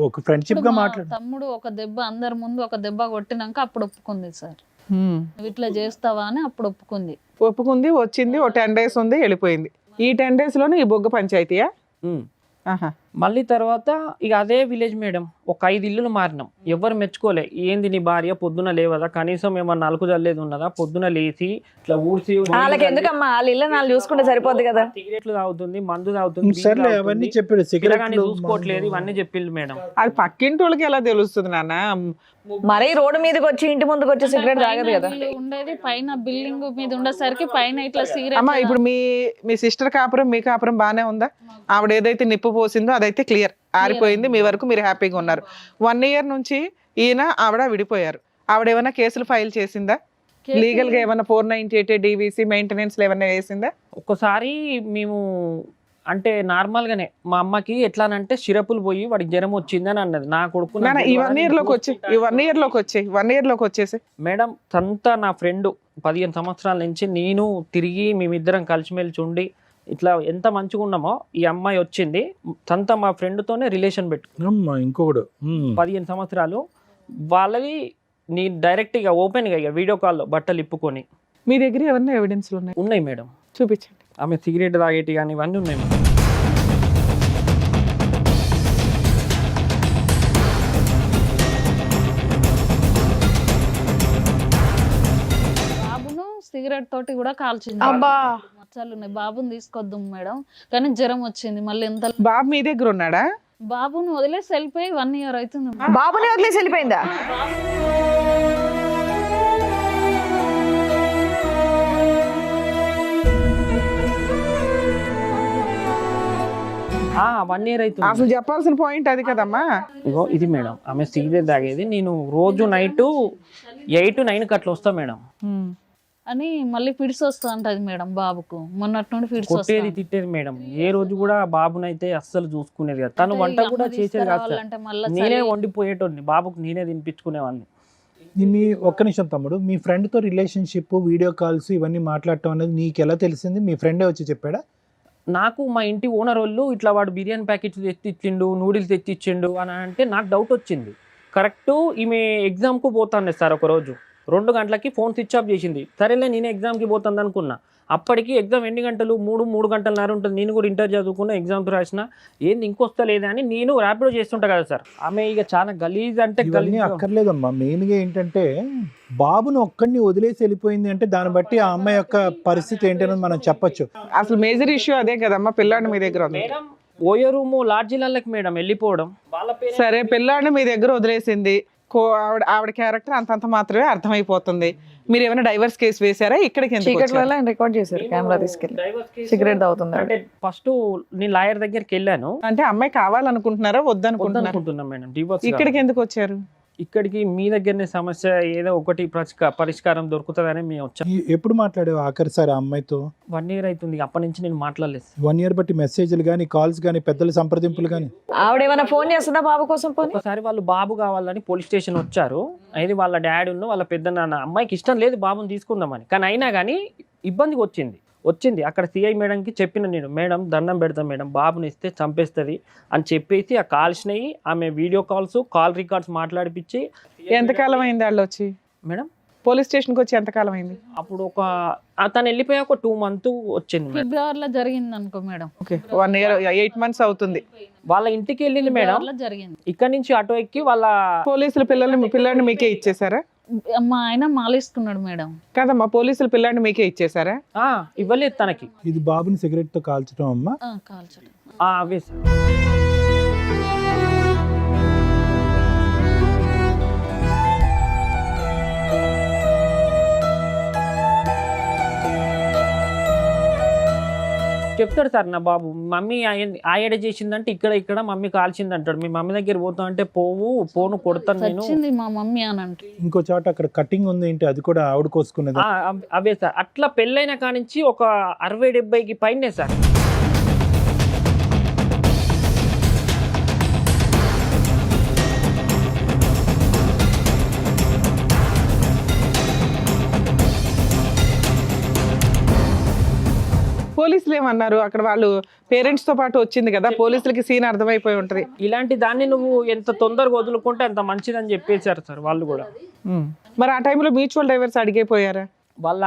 ఒక ఫ్రెండ్షిప్ గా మాట్లాడు. తమ్ముడు ఒక దెబ్బ, అందరి ముందు ఒక దెబ్బ కొట్టినాక అప్పుడు ఒప్పుకుంది సార్, నువ్వు ఇట్లా చేస్తావా అని అప్పుడు ఒప్పుకుంది. వచ్చింది, ఓ 10 days ఉంది, వెళ్ళిపోయింది. ఈ 10 days లోనే ఈ బొగ్గ పంచాయతీయా? మళ్ళీ తర్వాత ఇక అదే విలేజ్ మేడం, ఒక 5 ఇల్లులు మారినాం, ఎవరు మెచ్చుకోలే. ఏంది నీ భార్య పొద్దున లేవదా, కనీసం ఏమన్నా నలుకు జల్లేదు ఉన్నదా, పొద్దున లేచి ఇట్లా ఊడ్చి, వాళ్ళకి ఎందుకమ్మా, వాళ్ళ ఇల్లు నాలుగు చూసుకుంటే సరిపోద్ది కదా. సిగరెట్లు తాగుతుంది, మందు తాగుతుంది, సర్లే అవన్నీ చెప్పాడు, సిగరెట్ చూసుకోవట్లేదు, ఇవన్నీ చెప్పింది మేడం. అది పక్కింటి వాళ్ళకి ఎలా తెలుస్తుంది నాన్న? మరీ రోడ్డు మీదకి వచ్చి ఇంటి ముందుకు వచ్చి సిగరెట్ తాగదు కదా. ఉండేది పైన బిల్డింగ్ మీద ఉండేసరికి పైన ఇట్లా సిగరెట్. అమ్మా, ఇప్పుడు మీ సిస్టర్ కాపురం, మీ కాపురం బానే ఉందా? ఆవిడ ఏదైతే నిప్పు పోసిందో అదైతే క్లియర్, ఆరిపోయింది, మీ వరకు మీరు హ్యాపీగా ఉన్నారు. 1 year నుంచి ఈయన ఆవిడ విడిపోయారు. ఆవిడ ఏమైనా కేసులు ఫైల్ చేసిందా? లీగల్ గా ఏమైనా 498 DVC మెయింటెనెన్స్ ఏమైనా వేసిందా? ఒక్కసారి మేము అంటే నార్మల్గానే మా అమ్మకి ఎట్లానంటే సిరపులు పోయి వాడికి జ్వరం వచ్చిందని అన్నది. నా కొడుకు నాకు ఈ 1 year లోకి తెలియదు. వచ్చి 1 year లోకి వచ్చేసి మేడం సంతా నా ఫ్రెండ్ 15 సంవత్సరాల నుంచి నేను తిరిగి మేమిద్దరం కలిసిమెలిసి ఉండి ఇట్లా ఎంత మంచిగా ఉన్నామో ఈ అమ్మాయి వచ్చింది సంతా మా ఫ్రెండ్తోనే రిలేషన్ పెట్టు అమ్మా ఇంకొకడు 15 సంవత్సరాలు వాళ్ళవి నీ డైరెక్ట్గా ఓపెన్గా ఇక వీడియో కాల్లో బట్టలు ఇప్పుకొని మీ దగ్గర ఏమన్నా ఎవిడెన్స్లు ఉన్నాయి మేడం. చూపించండి. ఆమె సిగరెట్ తాగేటి కానీ ఇవన్నీ ఉన్నాయి మేడం. బాబును సిగరెట్ తోటి కూడా కాల్చింది. అబ్బా. మచ్చలు ఉన్నాయి. బాబుని తీసుకొద్దాం మేడం కానీ జ్వరం వచ్చింది. మళ్ళీ ఎంత బాబు మీ దగ్గర ఉన్నాడా? బాబును వదిలేసి వెళ్ళిపోయి 1 year అవుతుంది. బాబుని వదిలేసి వెళ్ళిపోయిందా? ఆ 1 year అవుతుంది. అసలు చెప్పాల్సిన పాయింట్ అది కదమ్మా. ఇగో ఇది మేడం ఆమె సిగరెట్ తాగేది. నేను రోజు నైట్ 8-9 అట్లా వస్తా మేడం. అని మళ్ళీ ఫిడ్స్ వస్తా అంటది మేడం బాబుకు. మొన్నటి నుండి ఫిడ్స్ కొట్టేది తిట్టేది మేడం. ఏ రోజు కూడా బాబునైతే అస్సలు చూసుకునేది కదా. తను వంట కూడా చేసేది కాదు సార్. నేనే వండిపోయేటోడిని బాబుకు, నేనే తినిపించుకునేవాడిని. మీ ఒక్క నిమిషం తమ్ముడు, మీ ఫ్రెండ్తో రిలేషన్షిప్, వీడియో కాల్స్ ఇవన్నీ మాట్లాడటం అనేది నీకు ఎలా తెలిసింది? మీ ఫ్రెండే వచ్చి చెప్పాడా? నాకు మా ఇంటి ఓనర్ వాళ్ళు ఇట్లా వాడు బిర్యానీ ప్యాకెట్స్ తెచ్చిచ్చిండు, నూడిల్స్ తెచ్చిచ్చిండు అని అంటే నాకు డౌట్ వచ్చింది. కరెక్ట్ ఈమె ఎగ్జామ్కు పోతాను సార్. ఒకరోజు 2 గంటలకి ఫోన్ స్విచ్ ఆఫ్ చేసింది. సరేలే నేను ఎగ్జామ్కి పోతాను అనుకున్నా. అప్పటికి ఎగ్జామ్ ఎన్ని గంటలు? 3 గంటలన్నర ఉంటుంది. నేను కూడా ఇంటర్ చదువుకున్నా, ఎగ్జామ్స్ రాసిన. ఏంది ఇంకొస్తలేదా అని నేను ర్యాపిడో చేస్తుంటా కదా సార్. ఆమె ఇక చాలా గలీజ్ అంటే ఇవన్నీ గలీజ్. అక్కర్లేదమ్మా. మెయిన్గా ఏంటంటే బాబును ఒక్కడిని వదిలేసి వెళ్ళిపోయింది అంటే దాన్ని బట్టి ఆ అమ్మాయి యొక్క పరిస్థితి ఏంటనేది మనం చెప్పొచ్చు. అసలు మేజర్ ఇష్యూ అదే కదమ్మా. పిల్లాడిని మీ దగ్గర ఉంది. మేడం ఓయో రూము లాడ్జీలకి మేడం వెళ్ళిపోవడం. వాళ్ళ పేరు సరే, పిల్లాడిని మీ దగ్గర వదిలేసింది. ఆవిడ క్యారెక్టర్ అంతంత మాత్రమే అర్థమైపోతుంది. మీరు ఏమైనా డైవర్స్ కేసు వేసారా? ఇక్కడికి ఎందుకు చీకటి వచ్చారు? వల్ల ఆయన రికార్డ్ చేశారు కెమెరా తీసుకెళ్ళి. సిగరెట్ తాగుతుంది. అంటే ఫస్ట్ నేను లాయర్ దగ్గరికి వెళ్ళాను. అంటే అమ్మాయి కావాలనుకుంటున్నారా వద్దనుకుంటున్నారా? వద్దనుకుంటున్నాను మేడం. డివోర్స్ ఇక్కడికి ఎందుకు వచ్చారు? ఇక్కడికి మీ దగ్గరనే సమస్య ఏదో ఒకటి పరిష్కారం దొరుకుతుందని మేము వచ్చాం. ఎప్పుడు మాట్లాడావు ఆఖరిసారి ఆ అమ్మాయితో? 1 year అవుతుంది. అప్పటి నుంచి నేను మాట్లాడలేదు. 1 year బట్టి మెసేజ్లు కానీ, కాల్స్ కానీ, పెద్దల సంప్రదింపులు కానీ? ఆవిడేమైనా ఫోన్ చేస్తుందా బాబు కోసం? పోనీ ఒకసారి వాళ్ళు బాబు కావాలని పోలీస్ స్టేషన్ వచ్చారు. అయితే వాళ్ళ డాడీ వాళ్ళ పెద్ద నాన్న అమ్మాయికి ఇష్టం లేదు బాబుని తీసుకుందామని. కానీ అయినా కానీ ఇబ్బందికి వచ్చింది. అక్కడ సిఐ మేడంకి చెప్పిన నేను, మేడం దండం పెడతాం మేడం, బాబుని ఇస్తే చంపేస్తుంది అని చెప్పేసి ఆ కాల్స్నవి ఆమె వీడియో కాల్ రికార్డ్స్ మాట్లాడిపించి. ఎంతకాలం అయింది వాళ్ళు వచ్చి? మేడం పోలీస్ స్టేషన్కి వచ్చి ఎంతకాలం అయింది? అప్పుడు తను వెళ్ళిపోయా ఒక 2 months వచ్చింది మేడం. ఫిబ్రవరిలో జరిగింది అనుకో మేడం. ఓకే, 1 year 8 months అవుతుంది. వాళ్ళ ఇంటికి వెళ్ళింది మేడం. ఫిబ్రవరిలో జరిగింది. ఇక్కడ నుంచి ఆటో ఎక్కి వాళ్ళ పోలీసులు పిల్లాడిని మీకే ఇచ్చేసారా? మా ఆయన మాలేసుకున్నాడు మేడం. కదమ్మా, పోలీసులు పిల్లాడిని మీకే ఇచ్చేసారా? ఇవ్వలేదు తనకి. ఇది బాబుని సిగరెట్ తో కాల్చడం అమ్మా? కాల్చడం. అవే సార్. చెప్తాడు సార్ నా బాబు, మమ్మీ ఆయడ చేసిందంటే ఇక్కడ మమ్మీ కాల్చింది అంటాడు. మీ మమ్మీ దగ్గర పోతా అంటే పోను కొడతాను నేను. వచ్చింది మా మమ్మీ అని అంటే. ఇంకో చోట అక్కడ కటింగ్ ఉంది ఏంటి? అది కూడా ఆవిడ కోసుకునేది? అవే సార్. అట్లా పెళ్ళైన కానించి ఒక 60-70కి పైనే సార్. పోలీసులు ఏమన్నారు? అక్కడ వాళ్ళు పేరెంట్స్ తో పాటు వచ్చింది కదా, పోలీసులకి సీన్ అర్థమైపోయి ఉంటది. ఇలాంటి దాన్ని నువ్వు ఎంత తొందరగా వదులుకుంటే అంత మంచిదని చెప్పేశారు సార్ వాళ్ళు కూడా. మరి ఆ టైంలో మ్యూచువల్ డైవర్స్ అడిగిపోయారా? వాళ్ళ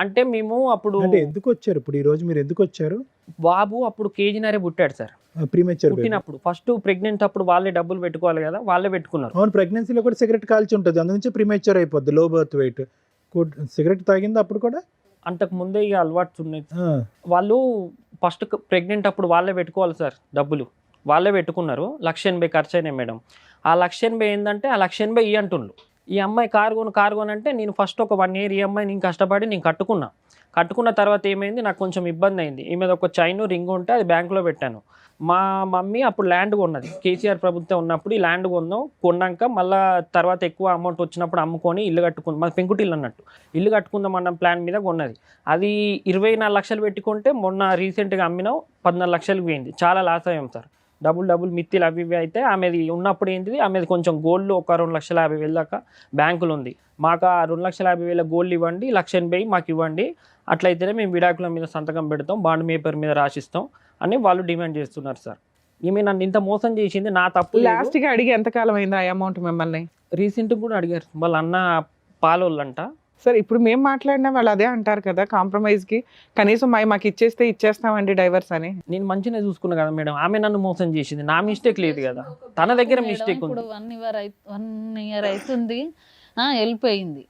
అంటే మేము అప్పుడు అంటే ఎందుకు వచ్చారు ఇప్పుడు ఈ రోజు? మీరు ఎందుకు వచ్చారు? బాబు అప్పుడు కేజీనరే పుట్టాడు సార్. ప్రీమెచ్యూర్ పుట్టినప్పుడు ఫస్ట్ ప్రెగ్నెంట్ అప్పుడు వాళ్ళే డబ్బులు పెట్టుకోవాలి కదా, వాళ్ళే పెట్టుకున్నారు. అవును, ప్రెగ్నెన్సీలో కూడా సిగరెట్ కాల్చి ఉంటుంది, అందు నుంచి ప్రీమెచ్యూర్ అయిపోద్ది, లో బర్త్ వెయిట్. సిగరెట్ తాగింది అప్పుడు కూడా? అంతకు ముందే ఇక అలవాటు ఉన్నాయి. వాళ్ళు ఫస్ట్ ప్రెగ్నెంట్ అప్పుడు వాళ్ళే పెట్టుకోవాలి సార్, డబ్బులు వాళ్ళే పెట్టుకున్నారు. 1,80,000 ఖర్చు అయినాయి మేడం. ఆ 1,80,000 ఏంటంటే ఆ 1,80,000 అంటుండ్రు. ఈ అమ్మాయి కారు కొని అంటే నేను ఫస్ట్ ఒక 1 year ఈ అమ్మాయి నేను కష్టపడి నేను కట్టుకున్న తర్వాత ఏమైంది, నాకు కొంచెం ఇబ్బంది అయింది. ఈ మీద ఒక చైన్ రింగ్ ఉంటే అది బ్యాంకులో పెట్టాను. మా మమ్మీ అప్పుడు ల్యాండ్ కొన్నది, కేసీఆర్ ప్రభుత్వం ఉన్నప్పుడు ఈ ల్యాండ్ కొన్నాక మళ్ళీ తర్వాత ఎక్కువ అమౌంట్ వచ్చినప్పుడు అమ్ముకొని ఇల్లు కట్టుకుంది. మాది పెంకుటిల్లు అన్నట్టు, ఇల్లు కట్టుకుందాం అన్న ప్లాన్ మీద కొన్నది. అది 24 లక్షలు పెట్టుకుంటే మొన్న రీసెంట్గా అమ్మినాం 14 లక్షలకు పోయింది. చాలా లాస్ అయ్యాం సార్. డబుల్ మిత్తిలు అవి ఇవి అయితే ఆమెది ఉన్నప్పుడు ఏంటిది, ఆమెది కొంచెం గోల్డ్ ఒక 2,50,000 దాకా బ్యాంకులు ఉంది. మాకు ఆ 2,50,000 గోల్డ్ ఇవ్వండి, 1,80,000 మాకు ఇవ్వండి, అట్లయితేనే మేము విడాకుల మీద సంతకం పెడతాం, బాండ్ పేపర్ మీద రాసిస్తాం అని వాళ్ళు డిమాండ్ చేస్తున్నారు సార్. ఈమె నన్ను ఇంత మోసం చేసింది, నా తప్పు. లాస్ట్ గా అడిగి ఎంతకాలం అయింది ఆ అమౌంట్ మిమ్మల్ని? రీసెంట్ కూడా అడిగారు, వాళ్ళ అన్న పాలోళ్ళంట. సరే ఇప్పుడు మేము మాట్లాడినా వాళ్ళు అదే అంటారు కదా, కాంప్రమైజ్ కి కనీసం మాకు ఇచ్చేస్తామండి డైవర్స్ అని. నేను మంచిగా చూసుకున్నా కదా మేడం, ఆమె నన్ను మోసం చేసింది, నా మిస్టేక్ లేదు కదా, తన దగ్గర మిస్టేక్ ఉంది. ఇప్పుడు 1 year అవుతుంది, వెళ్ళిపోయింది.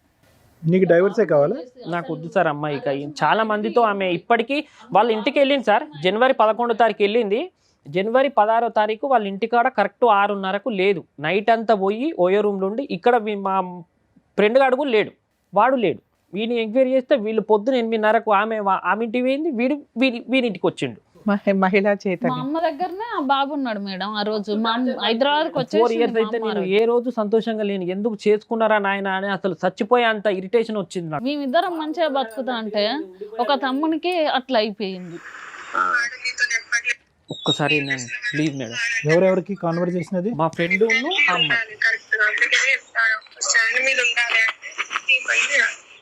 నీకు డైవర్సే కావాలా? నాకు వద్దు సార్ అమ్మాయి. చాలా మందితో ఆమె ఇప్పటికీ వాళ్ళ ఇంటికి వెళ్ళింది సార్. జనవరి 11వ తారీఖు వెళ్ళింది, జనవరి 16వ తారీఖు వాళ్ళ ఇంటికాడ కరెక్ట్ 6:30కు లేదు. నైట్ అంతా పోయి ఓయో రూమ్లో ఉండి, ఇక్కడ మా ఫ్రెండ్ గాడు కూడా లేడు, వాడు లేడు. వీడిని ఎంక్వైరీ చేస్తే వీళ్ళు పొద్దున 8:30కు ఆమె ఇంటికి పోయింది, వీడింటికి వచ్చిండు. మహిళా మా చైతన్యం. అమ్మ దగ్గరనే ఆ బాబు ఉన్నాడు మేడం. ఆ రోజు మా హైదరాబాద్కి 4 years వచ్చేసి అయితే నేను ఏ రోజు సంతోషంగా లేను. ఎందుకు చేసుకున్నారా నాయన అని అసలు చచ్చిపోయే అంత ఇరిటేషన్ వచ్చింది నాకు. మేమిద్దరం మంచిగా బతుకుతా అంటే ఒక తమ్మునికి అట్లా అయిపోయింది. ఒక్కసారి నేను ప్లీజ్ మేడం. ఎవరెవరికి కాన్వర్జేషన్ అది? మా ఫ్రెండ్ అమ్మాయి.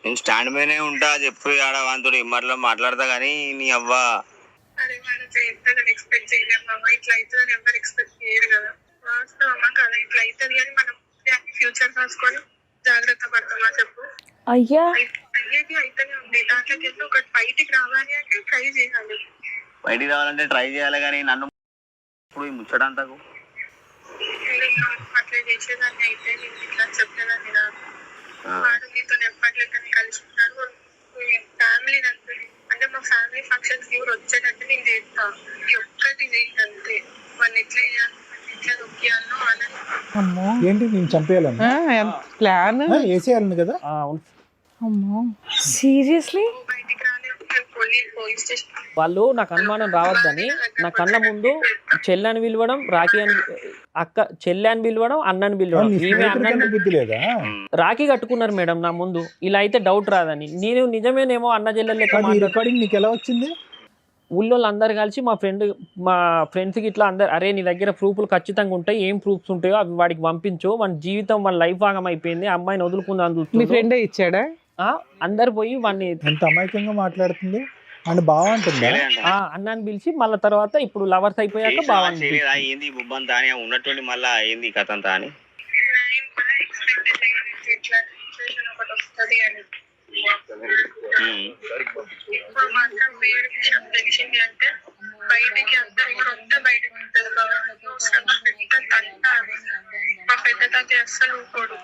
నేను స్టాండ్ మీదనే ఉంటా, చెప్పు ఆడ వాంతుడు ఇమ్మర్లో మాట్లాడతా కానీ నీ అవ్వ ఎక్స్పెక్ట్ చేయలేము. ఇట్లా అవుతుందని ఎవరు ఎక్స్పెక్ట్ చేయరు కదా. వాస్తవమా కదా, ఇట్లా అవుతుంది అని మనం ఫ్యూచర్ రాసుకొని జాగ్రత్త పడతామా చెప్పు. అయ్యా అయ్యేది అయితేనే ఉంది. దాంట్లోకి వెళ్ళి ఒకటి బయటికి రావాలి అంటే ట్రై చేయాలి. బయటికి రావాలంటే ట్రై చేయాలి కానీ నన్ను ఇప్పుడు ఈ ముచ్చడంతకు అట్లా చేసేదాన్ని అయితే నేను ఇట్లా చెప్పేదాన్ని కాదు. వాడు నీతో ఎప్పట్లేకని కలిసి ఉన్నాడు. ఫ్యామిలీ అంటే మా ఫ్యామిలీ ఫంక్షన్స్ కూడా వచ్చేటట్టు నేను చేస్తా. ఈ ఒక్కటి చేయంతే. వాళ్ళు ఎట్లా చేయాలి, ఎట్లా దొక్కియాలో అని. అమ్మో ఏంటి నేను చంపేయాలన్నా? ప్లాన్ వేసేయాలను కదా? అవును. అమ్మో సీరియస్లీ? బయటికి రాలేదు. పోలీస్ స్టేషన్ వాళ్ళు నాకు అనుమానం రావద్దని నా కళ్ళ ముందు చెల్లని పిలవడం, రాఖీ అని చెల్లి అని పిలవడం, అన్నని పిలవడం. నీ ఈమె స్నేహితుడికన్నా అన్నని బుద్ధి లేదా? రాఖీ కట్టుకున్నారు మేడం నా ముందు. ఇలా అయితే డౌట్ రాదని. నేను నిజమేనేమో అన్న చెల్లెలు లెక్క ఈ మాట్లాడు. రికార్డింగ్ నీకు ఎలా వచ్చింది? ఊళ్ళో అందరు కలిసి మా ఫ్రెండ్స్కి ఇట్లా అందరు, అరే నీ దగ్గర ప్రూఫ్లు ఖచ్చితంగా ఉంటాయి, ఏం ప్రూఫ్స్ ఉంటాయో అవి వాడికి పంపించు, మన జీవితం మన లైఫ్ భాగం అయిపోయింది, అమ్మాయిని వదులుకుందాం మీ చూస్తుంది. ఫ్రెండే ఇచ్చాడా? అందరు పోయి వాడిని ఎంత అమాయకంగా మాట్లాడుతుంది అని బాగా అంటుందా? అన్నాన్ని పిలిచి మళ్ళీ తర్వాత ఇప్పుడు లవర్స్ అయిపోయాక బాగుంది. చేయలేదా ఏంది బుబ్బంతా అని ఉన్నటువంటి మళ్ళా ఏంది కథ అంతా అని ఎక్స్పెక్ట్ చేయలేదు ఇట్లా సిచ్యువేషన్ ఒకటి వస్తుంది అని. ఇప్పుడు మాత్రం వేరే విషయం తెలిసింది అంటే బయటికి అందరు కూడా వస్తే బయటకు ఉంటుంది కాబట్టి పెద్ద తంట. మా పెద్ద తాత అస్సలు ఊకోడు.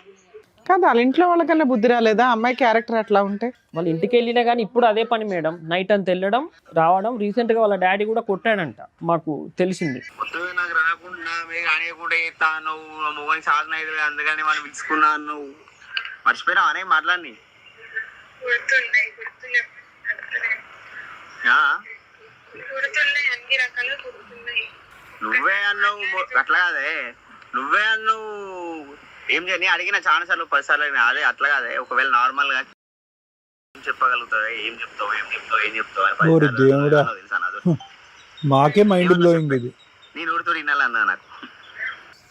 కాదు వాళ్ళ ఇంట్లో వాళ్ళకన్నా బుద్ధి రాలేదా అమ్మాయి క్యారెక్టర్ అట్లా ఉంటే? వాళ్ళ ఇంటికి వెళ్ళినా కానీ ఇప్పుడు అదే పని మేడం, నైట్ అంతా వెళ్ళడం రావడం. రీసెంట్ గా వాళ్ళ డాడీ కూడా కొట్టాడంట, మాకు తెలిసింది. కొత్తగా నాకు రాకుండా మీకు అనేకుండా చేస్తా నువ్వు మొగని సాధన అయితే అందుకని మనం పిలుచుకున్నా నువ్వు మర్చిపోయినా అనే మాట్లాడి గుర్తున్నాయి అన్ని రకాలుగా గుర్తున్నాయి. నువ్వే అన్నావు అట్లా కాదే, నువ్వే అన్నావు ఏం చేయని అడిగిన చాలా సార్లు 10 సార్లు అదే అట్లా కాదే. ఒకవేళ నార్మల్ గా చెప్పగలుగుతావు, ఏం చెప్తావు అని 10 సార్లు దేవుడా, తెలుసా నాతో. మాకే మైండ్ బ్లోయింగ్ ఇది. నేను ఊరితో వినాలన్నా నాకు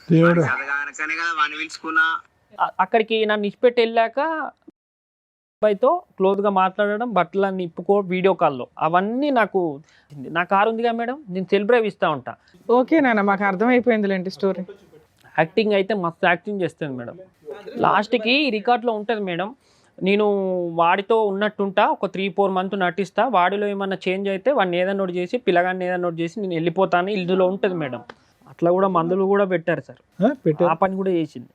దేవుడా. కనుకనే కదా వాడిని పిలుచుకున్నా. అక్కడికి నన్ను ఇచ్చిపెట్టి వెళ్ళాక అబ్బాయితో క్లోజ్గా మాట్లాడడం, బట్టలన్నీ ఇప్పుకో, వీడియో కాల్లో అవన్నీ నాకు. నా కారు ఉందిగా మేడం, నేను సెల్ డ్రైవ్ ఇస్తూ ఉంటా. ఓకే నాన్న, మాకు అర్థమైపోయిందిలేండి స్టోరీ. యాక్టింగ్ అయితే మస్తు యాక్టింగ్ చేస్తుంది మేడం. లాస్ట్కి రికార్డ్లో ఉంటుంది మేడం, నేను వాడితో ఉన్నట్టుంటా, ఒక 3-4 months నటిస్తా, వాడిలో ఏమన్నా చేంజ్ అయితే వాడిని ఏదన్నా నోట్ చేసి పిల్లగాన్ని ఏదన్నా నోట్ చేసి నేను వెళ్ళిపోతాను, ఇందులో ఉంటుంది మేడం. అట్లా కూడా మందులు కూడా పెట్టారు సార్, ఆ పని కూడా చేసింది.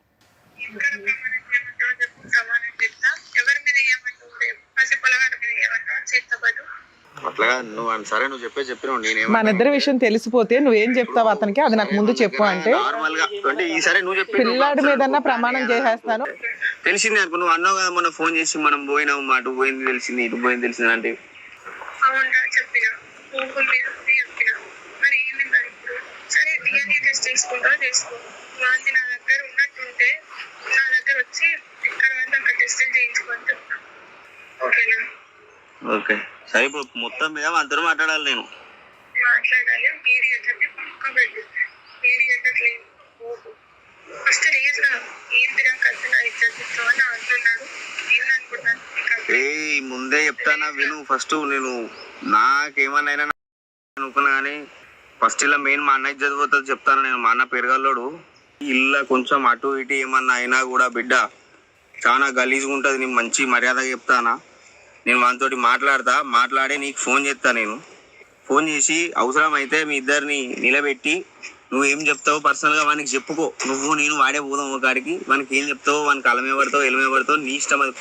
సమానం చెప్తా. ఎవరి మీద ఏమంటావు? పసి పొలగాడి మీద ఏమంటావు? చేతపడు అట్లా కాదు, నువ్వు సరే నువ్వు చెప్పినావు నేనేమో మన ఇద్దరి విషయం తెలిసిపోతే నువ్వేం చెప్తావు అతనికి, అది నాకు ముందు చెప్పు అంటే నార్మల్ గా అంటే ఈసారి నువ్వు చెప్పి పిల్లాడి మీదన్నా ప్రమాణం చేసేస్తాను. తెలిసింది అనుకో, నువ్వు అన్నావు కదా మొన్న ఫోన్ చేసి మనం పోయినాం అటు పోయింది తెలిసింది ఇటు పోయింది తెలిసింది అంటే అవునా చెప్పిన గూగుల్ మీద చెప్పిన మరి ఏంది మరి ఇప్పుడు సరే డిఎన్ఏ టెస్ట్ చేసుకుంటా చేసుకో, వాళ్ళది నా దగ్గర ఉన్నట్టుంటే నా దగ్గర వచ్చి ఎక్కడ వరకు అక్కడ టెస్టులు చేయించుకొని చెప్తాను. ఓకేనా? ఓకే సరే, ఇప్పుడు మొత్తం మీద అందరూ మాట్లాడాలి, నేను మాట్లాడాలి. మీరు ఎట్లంటే పక్క పెట్టు, మీరు ఎట్టట్లేదు ఫస్ట్ రీజ్ గా ఏంటిరా కథ నా ఇద్దరు అని అంటున్నాడు. ఏందనుకుంటున్నాను ఏ ముందే చెప్తానా విను, ఫస్ట్ నేను నాకేమన్నా అనుకున్నా కానీ ఫస్ట్ ఇలా మెయిన్ మా అన్నయ్య చదిపోతుంది చెప్తాను నేను. మా అన్న పెరగల్లోడు, ఇల్లు కొంచెం అటు ఇటు ఏమన్నా అయినా కూడా బిడ్డ చాలా గలీజ్గా ఉంటుంది. నేను మంచి మర్యాదగా చెప్తానా, నేను వానితోటి మాట్లాడి నీకు ఫోన్ చేస్తా. నేను ఫోన్ చేసి అవసరం అయితే మీ ఇద్దరిని నిలబెట్టి నువ్వు ఏం చెప్తావు పర్సనల్గా వానికి చెప్పుకో. నువ్వు నేను వాడే పోదాం ఒకడికి, వానికి ఏం చెప్తావు, వానికి అలమే పడతావు ఎలమే పడతావు నీ ఇష్టం. అది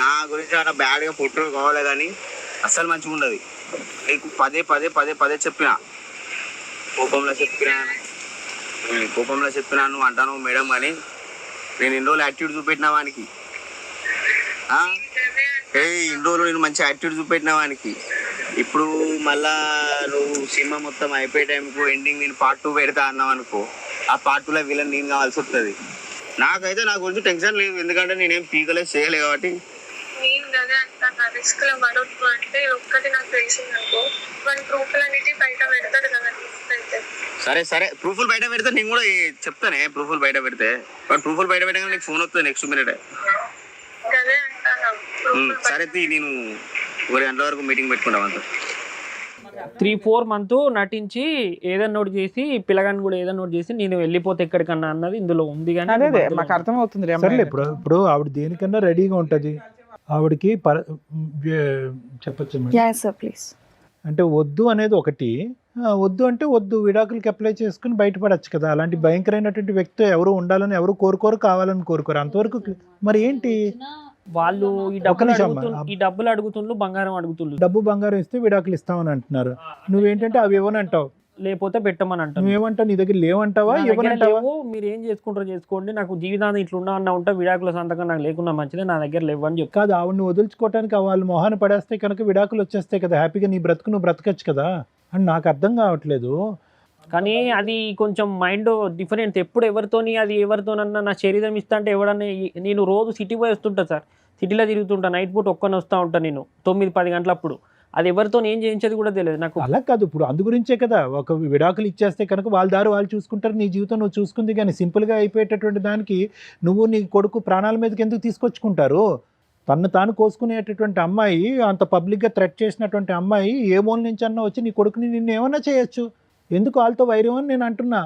నా గురించి అలా బ్యాడ్గా ఫోటో కావాలి కానీ అస్సలు మంచిగా ఉండదు. నీకు పదే చెప్పిన, కోపంలో చెప్పినా నువ్వు అంటాను మేడం అని. నేను ఎన్ని రోజులు యాటిట్యూడ్ చూపెట్టినా వానికి, ఇన్ని రోజులు నేను మంచి యాటిట్యూడ్ చూపెట్టిన వానికి. ఇప్పుడు మళ్ళా నువ్వు సినిమా మొత్తం అయిపోయే టైంకు ఎండింగ్ నేను పార్ట్ 2 పెడతా అన్నావు అనుకో, ఆ పార్ట్ 2లో విలన్ నేను కావాల్సి వస్తుంది. నాకైతే నా గురించి టెన్షన్ లేదు, ఎందుకంటే నేనేం పీకలేదు చేయలేదు కాబట్టి. నేను కదా అంటాను రిస్క్ లో పడొద్దు అంటే ఒక్కటి నాకు తెలిసింది అనుకో, మన ప్రూఫ్లన్నిటి బయట పెడతాడు కదా అయితే. సరే ప్రూఫ్లు బయట పెడితే నేను కూడా చెప్తానే, ప్రూఫ్లు బయట పెడితే పెట్టగానే నీకు ఫోన్ వస్తుంది నెక్స్ట్ మినిట్. అదే అంటాను. సరే నేను 1 గంటల వరకు మీటింగ్ పెట్టుకుంటాం అంత. 3-4 మంత్ నటించి ఏదన్నా ఒకటి చేసి పిల్లగాని కూడా ఏదన్నా ఒకటి చేసి నేను వెళ్ళిపోతే ఎక్కడికన్నా అన్నది ఇందులో ఉంది. కానీ అదే మాకు అర్థమవుతుంది. సరేలే, ఇప్పుడు ఆవిడ దేనికన్నా రెడీగా ఉంటుంది. ఆవిడకి చెప్పచ్చు యా సార్ ప్లీజ్. అంటే వద్దు అనేది ఒకటి, వద్దు అంటే వద్దు, విడాకులకి అప్లై చేసుకుని బయటపడచ్చు కదా. అలాంటి భయంకరమైనటువంటి వ్యక్తి ఎవరు ఉండాలని ఎవరు కోరుకోరు, కావాలని కోరుకోరు. అంతవరకు మరి ఏంటి, వాళ్ళు ఈ డబ్బులు అడుగుతుండ్రు, బంగారం అడుగుతుండ్రు. డబ్బు బంగారం ఇస్తే విడాకులు ఇస్తామని అంటున్నారు. నువ్వేంటంటే అవి ఇవ్వనంటావు, లేకపోతే పెట్టమని అంటావు. నువ్వేమంటావు, నీ దగ్గర లేవంటావా ఇవ్వనంటావా? మీరు ఏం చేసుకుంటారో చేసుకోండి, నాకు జీవితాన్ని ఇట్లా ఉన్నా ఉంటా, విడాకుల సంతకం నాకు లేకుండా మంచిదే, నా దగ్గర లేవని చెప్పి. కాదు, ఆవిడని వదులుచుకోవటానికి వాళ్ళు మొహాన్ని పడేస్తే కనుక విడాకులు వచ్చేస్తాయి కదా, హ్యాపీగా నీ బ్రతుకు నువ్వు బ్రతకచ్చు కదా అని నాకు అర్థం కావట్లేదు. కానీ అది కొంచెం మైండ్ డిఫరెంట్. ఎప్పుడు ఎవరితోనన్నా నా శరీరం ఇస్తా అంటే ఎవడన్నా, నేను రోజు సిటీ పోయి వస్తుంటా సార్, సిటీలో తిరుగుతుంటా, నైట్ పూట ఒక్కని వస్తూ ఉంటాను నేను 9-10 గంటలప్పుడు. అది ఎవరితో ఏం చేయించేది కూడా తెలియదు నాకు. అలా కాదు, ఇప్పుడు అందు గురించే కదా ఒక విడాకులు ఇచ్చేస్తే కనుక వాళ్ళ దారి వాళ్ళు చూసుకుంటారు, నీ జీవితం నువ్వు చూసుకుంది. కానీ సింపుల్గా అయిపోయేటటువంటి దానికి నువ్వు నీ కొడుకు ప్రాణాల మీదకి ఎందుకు తీసుకొచ్చుకుంటారు? తను తాను కోసుకునేటటువంటి అమ్మాయి, అంత పబ్లిక్గా థ్రెట్ చేసినటువంటి అమ్మాయి ఏ మూల నుంచి అన్నా వచ్చి నీ కొడుకుని నిన్ను ఏమన్నా చేయొచ్చు, ఎందుకు వాళ్ళతో వైరం అని నేను అంటున్నా.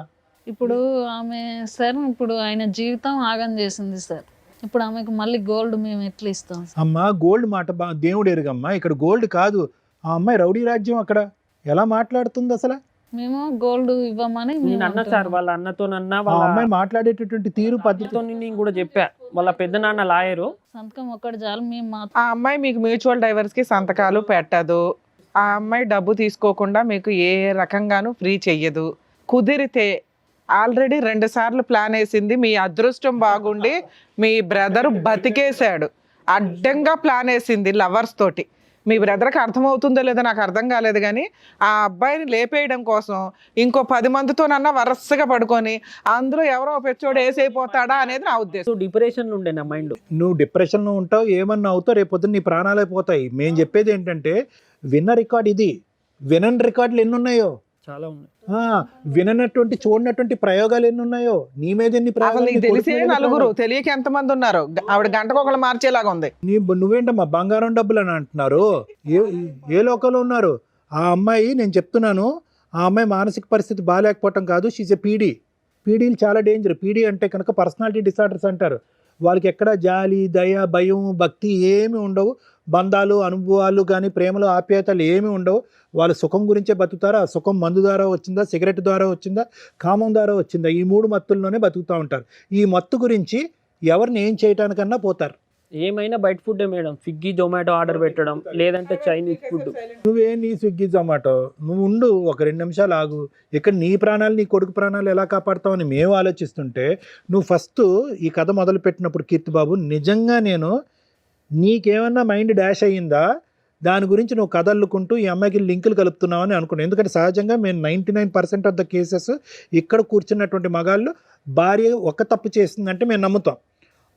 ఇప్పుడు ఆమె సార్, ఇప్పుడు ఆయన జీవితం ఆగం చేసింది సార్. ఇప్పుడు ఆమెకు మళ్ళీ గోల్డ్ మేము ఎట్లా ఇస్తాం? అమ్మా గోల్డ్ మాట దేవుడు ఎరుగమ్మా, ఇక్కడ గోల్డ్ కాదు. ఆ అమ్మాయి రౌడీ రాజ్యం, అక్కడ ఎలా మాట్లాడుతుంది అసలు? మేము గోల్డ్ ఇవ్వమని నేను అన్నా సార్, వాళ్ళ అన్నతోనన్నా ఆ అమ్మాయి మాట్లాడేటటువంటి తీరు పద్ధతితో నేను కూడా చెప్పా. వాళ్ళ పెద్ద నాన్న లాయరు, సంతకం ఒక్కటి చాలు. మేము ఆ అమ్మాయి మీకు మ్యూచువల్ డైవర్స్ కి సంతకాలు పెట్టదు. ఆ అమ్మాయి డబ్బు తీసుకోకుండా మీకు ఏ రకంగానూ ఫ్రీ చెయ్యదు. కుదిరితే ఆల్రెడీ 2 సార్లు ప్లాన్ వేసింది. మీ అదృష్టం బాగుండి మీ బ్రదరు బతికేశాడు. అడ్డంగా ప్లాన్ వేసింది లవర్స్ తోటి. మీ బ్రదర్కి అర్థమవుతుందో లేదో నాకు అర్థం కాలేదు, కానీ ఆ అబ్బాయిని లేపేయడం కోసం ఇంకో 10 మందితోనన్నా వరుసగా పడుకొని అందులో ఎవరో పెచ్చోడు వేసైపోతాడా అనేది నా ఉద్దేశం. డిప్రెషన్ ఉండే నా మైండ్. నువ్వు డిప్రెషన్లో ఉంటావు, ఏమన్నా అవుతావు, రేపొద్దున నీ ప్రాణాలే పోతాయి. మేము చెప్పేది ఏంటంటే విన్న రికార్డ్ ఇది, వినని రికార్డులు ఎన్ని ఉన్నాయో చాలా ఉన్నాయి. విననటువంటి చూడనటువంటి ప్రయోగాలు ఎన్ని ఉన్నాయో, నీ మీద ఎన్ని నీకు తెలిసే నలుగురు, తెలియక ఎంతమంది ఉన్నారు. ఆవిడ గంటకు ఒకళ్ళు మార్చేలాగా ఉంది. నువ్వేంటమ్మా బంగారం డబ్బులు అని అంటున్నారు? ఏ లోకంలో ఉన్నారు? ఆ అమ్మాయి, నేను చెప్తున్నాను, ఆ అమ్మాయి మానసిక పరిస్థితి బాగాలేకపోవటం కాదు, షీజ్ ఎ పీడీ. పీడీలు చాలా డేంజర్. పీడీ అంటే కనుక పర్సనాలిటీ డిసార్డర్స్ అంటారు. వాళ్ళకి ఎక్కడ జాలి, దయ, భయం, భక్తి ఏమి ఉండవు. బంధాలు, అనుభవాలు కానీ ప్రేమలు, ఆప్యాయతలు ఏమీ ఉండవు. వాళ్ళు సుఖం గురించే బతుకుతారు. ఆ సుఖం మందు ద్వారా వచ్చిందా, సిగరెట్ ద్వారా వచ్చిందా, కామం ద్వారా వచ్చిందా, ఈ 3 మత్తుల్లోనే బతుకుతూ ఉంటారు. ఈ మత్తు గురించి ఎవరిని ఏం చేయటానికన్నా పోతారు. ఏమైనా బయట ఫుడ్డే మేడం, స్విగ్గీ జొమాటో ఆర్డర్ పెట్టడం, లేదంటే చైనీస్ ఫుడ్. నువ్వే నీ స్విగ్గీ జొమాటో నువ్వు ఉండు, ఒక 2 నిమిషాలు ఆగు. ఇక్కడ నీ ప్రాణాలు నీ కొడుకు ప్రాణాలు ఎలా కాపాడుతావని మేము ఆలోచిస్తుంటే నువ్వు ఫస్ట్ ఈ కథ మొదలుపెట్టినప్పుడు కీర్తిబాబు నిజంగా నేను నీకేమన్నా మైండ్ డాష్ అయ్యిందా దాని గురించి నువ్వు కథ అల్లుకుంటూ ఈ అమ్మాయికి లింకులు కలుపుతున్నావు అని అనుకున్నాను. ఎందుకంటే సహజంగా మేము 99% ఆఫ్ ద కేసెస్ ఇక్కడ కూర్చున్నటువంటి మగాళ్ళు భార్య ఒక తప్పు చేసిందంటే మేము నమ్ముతాం.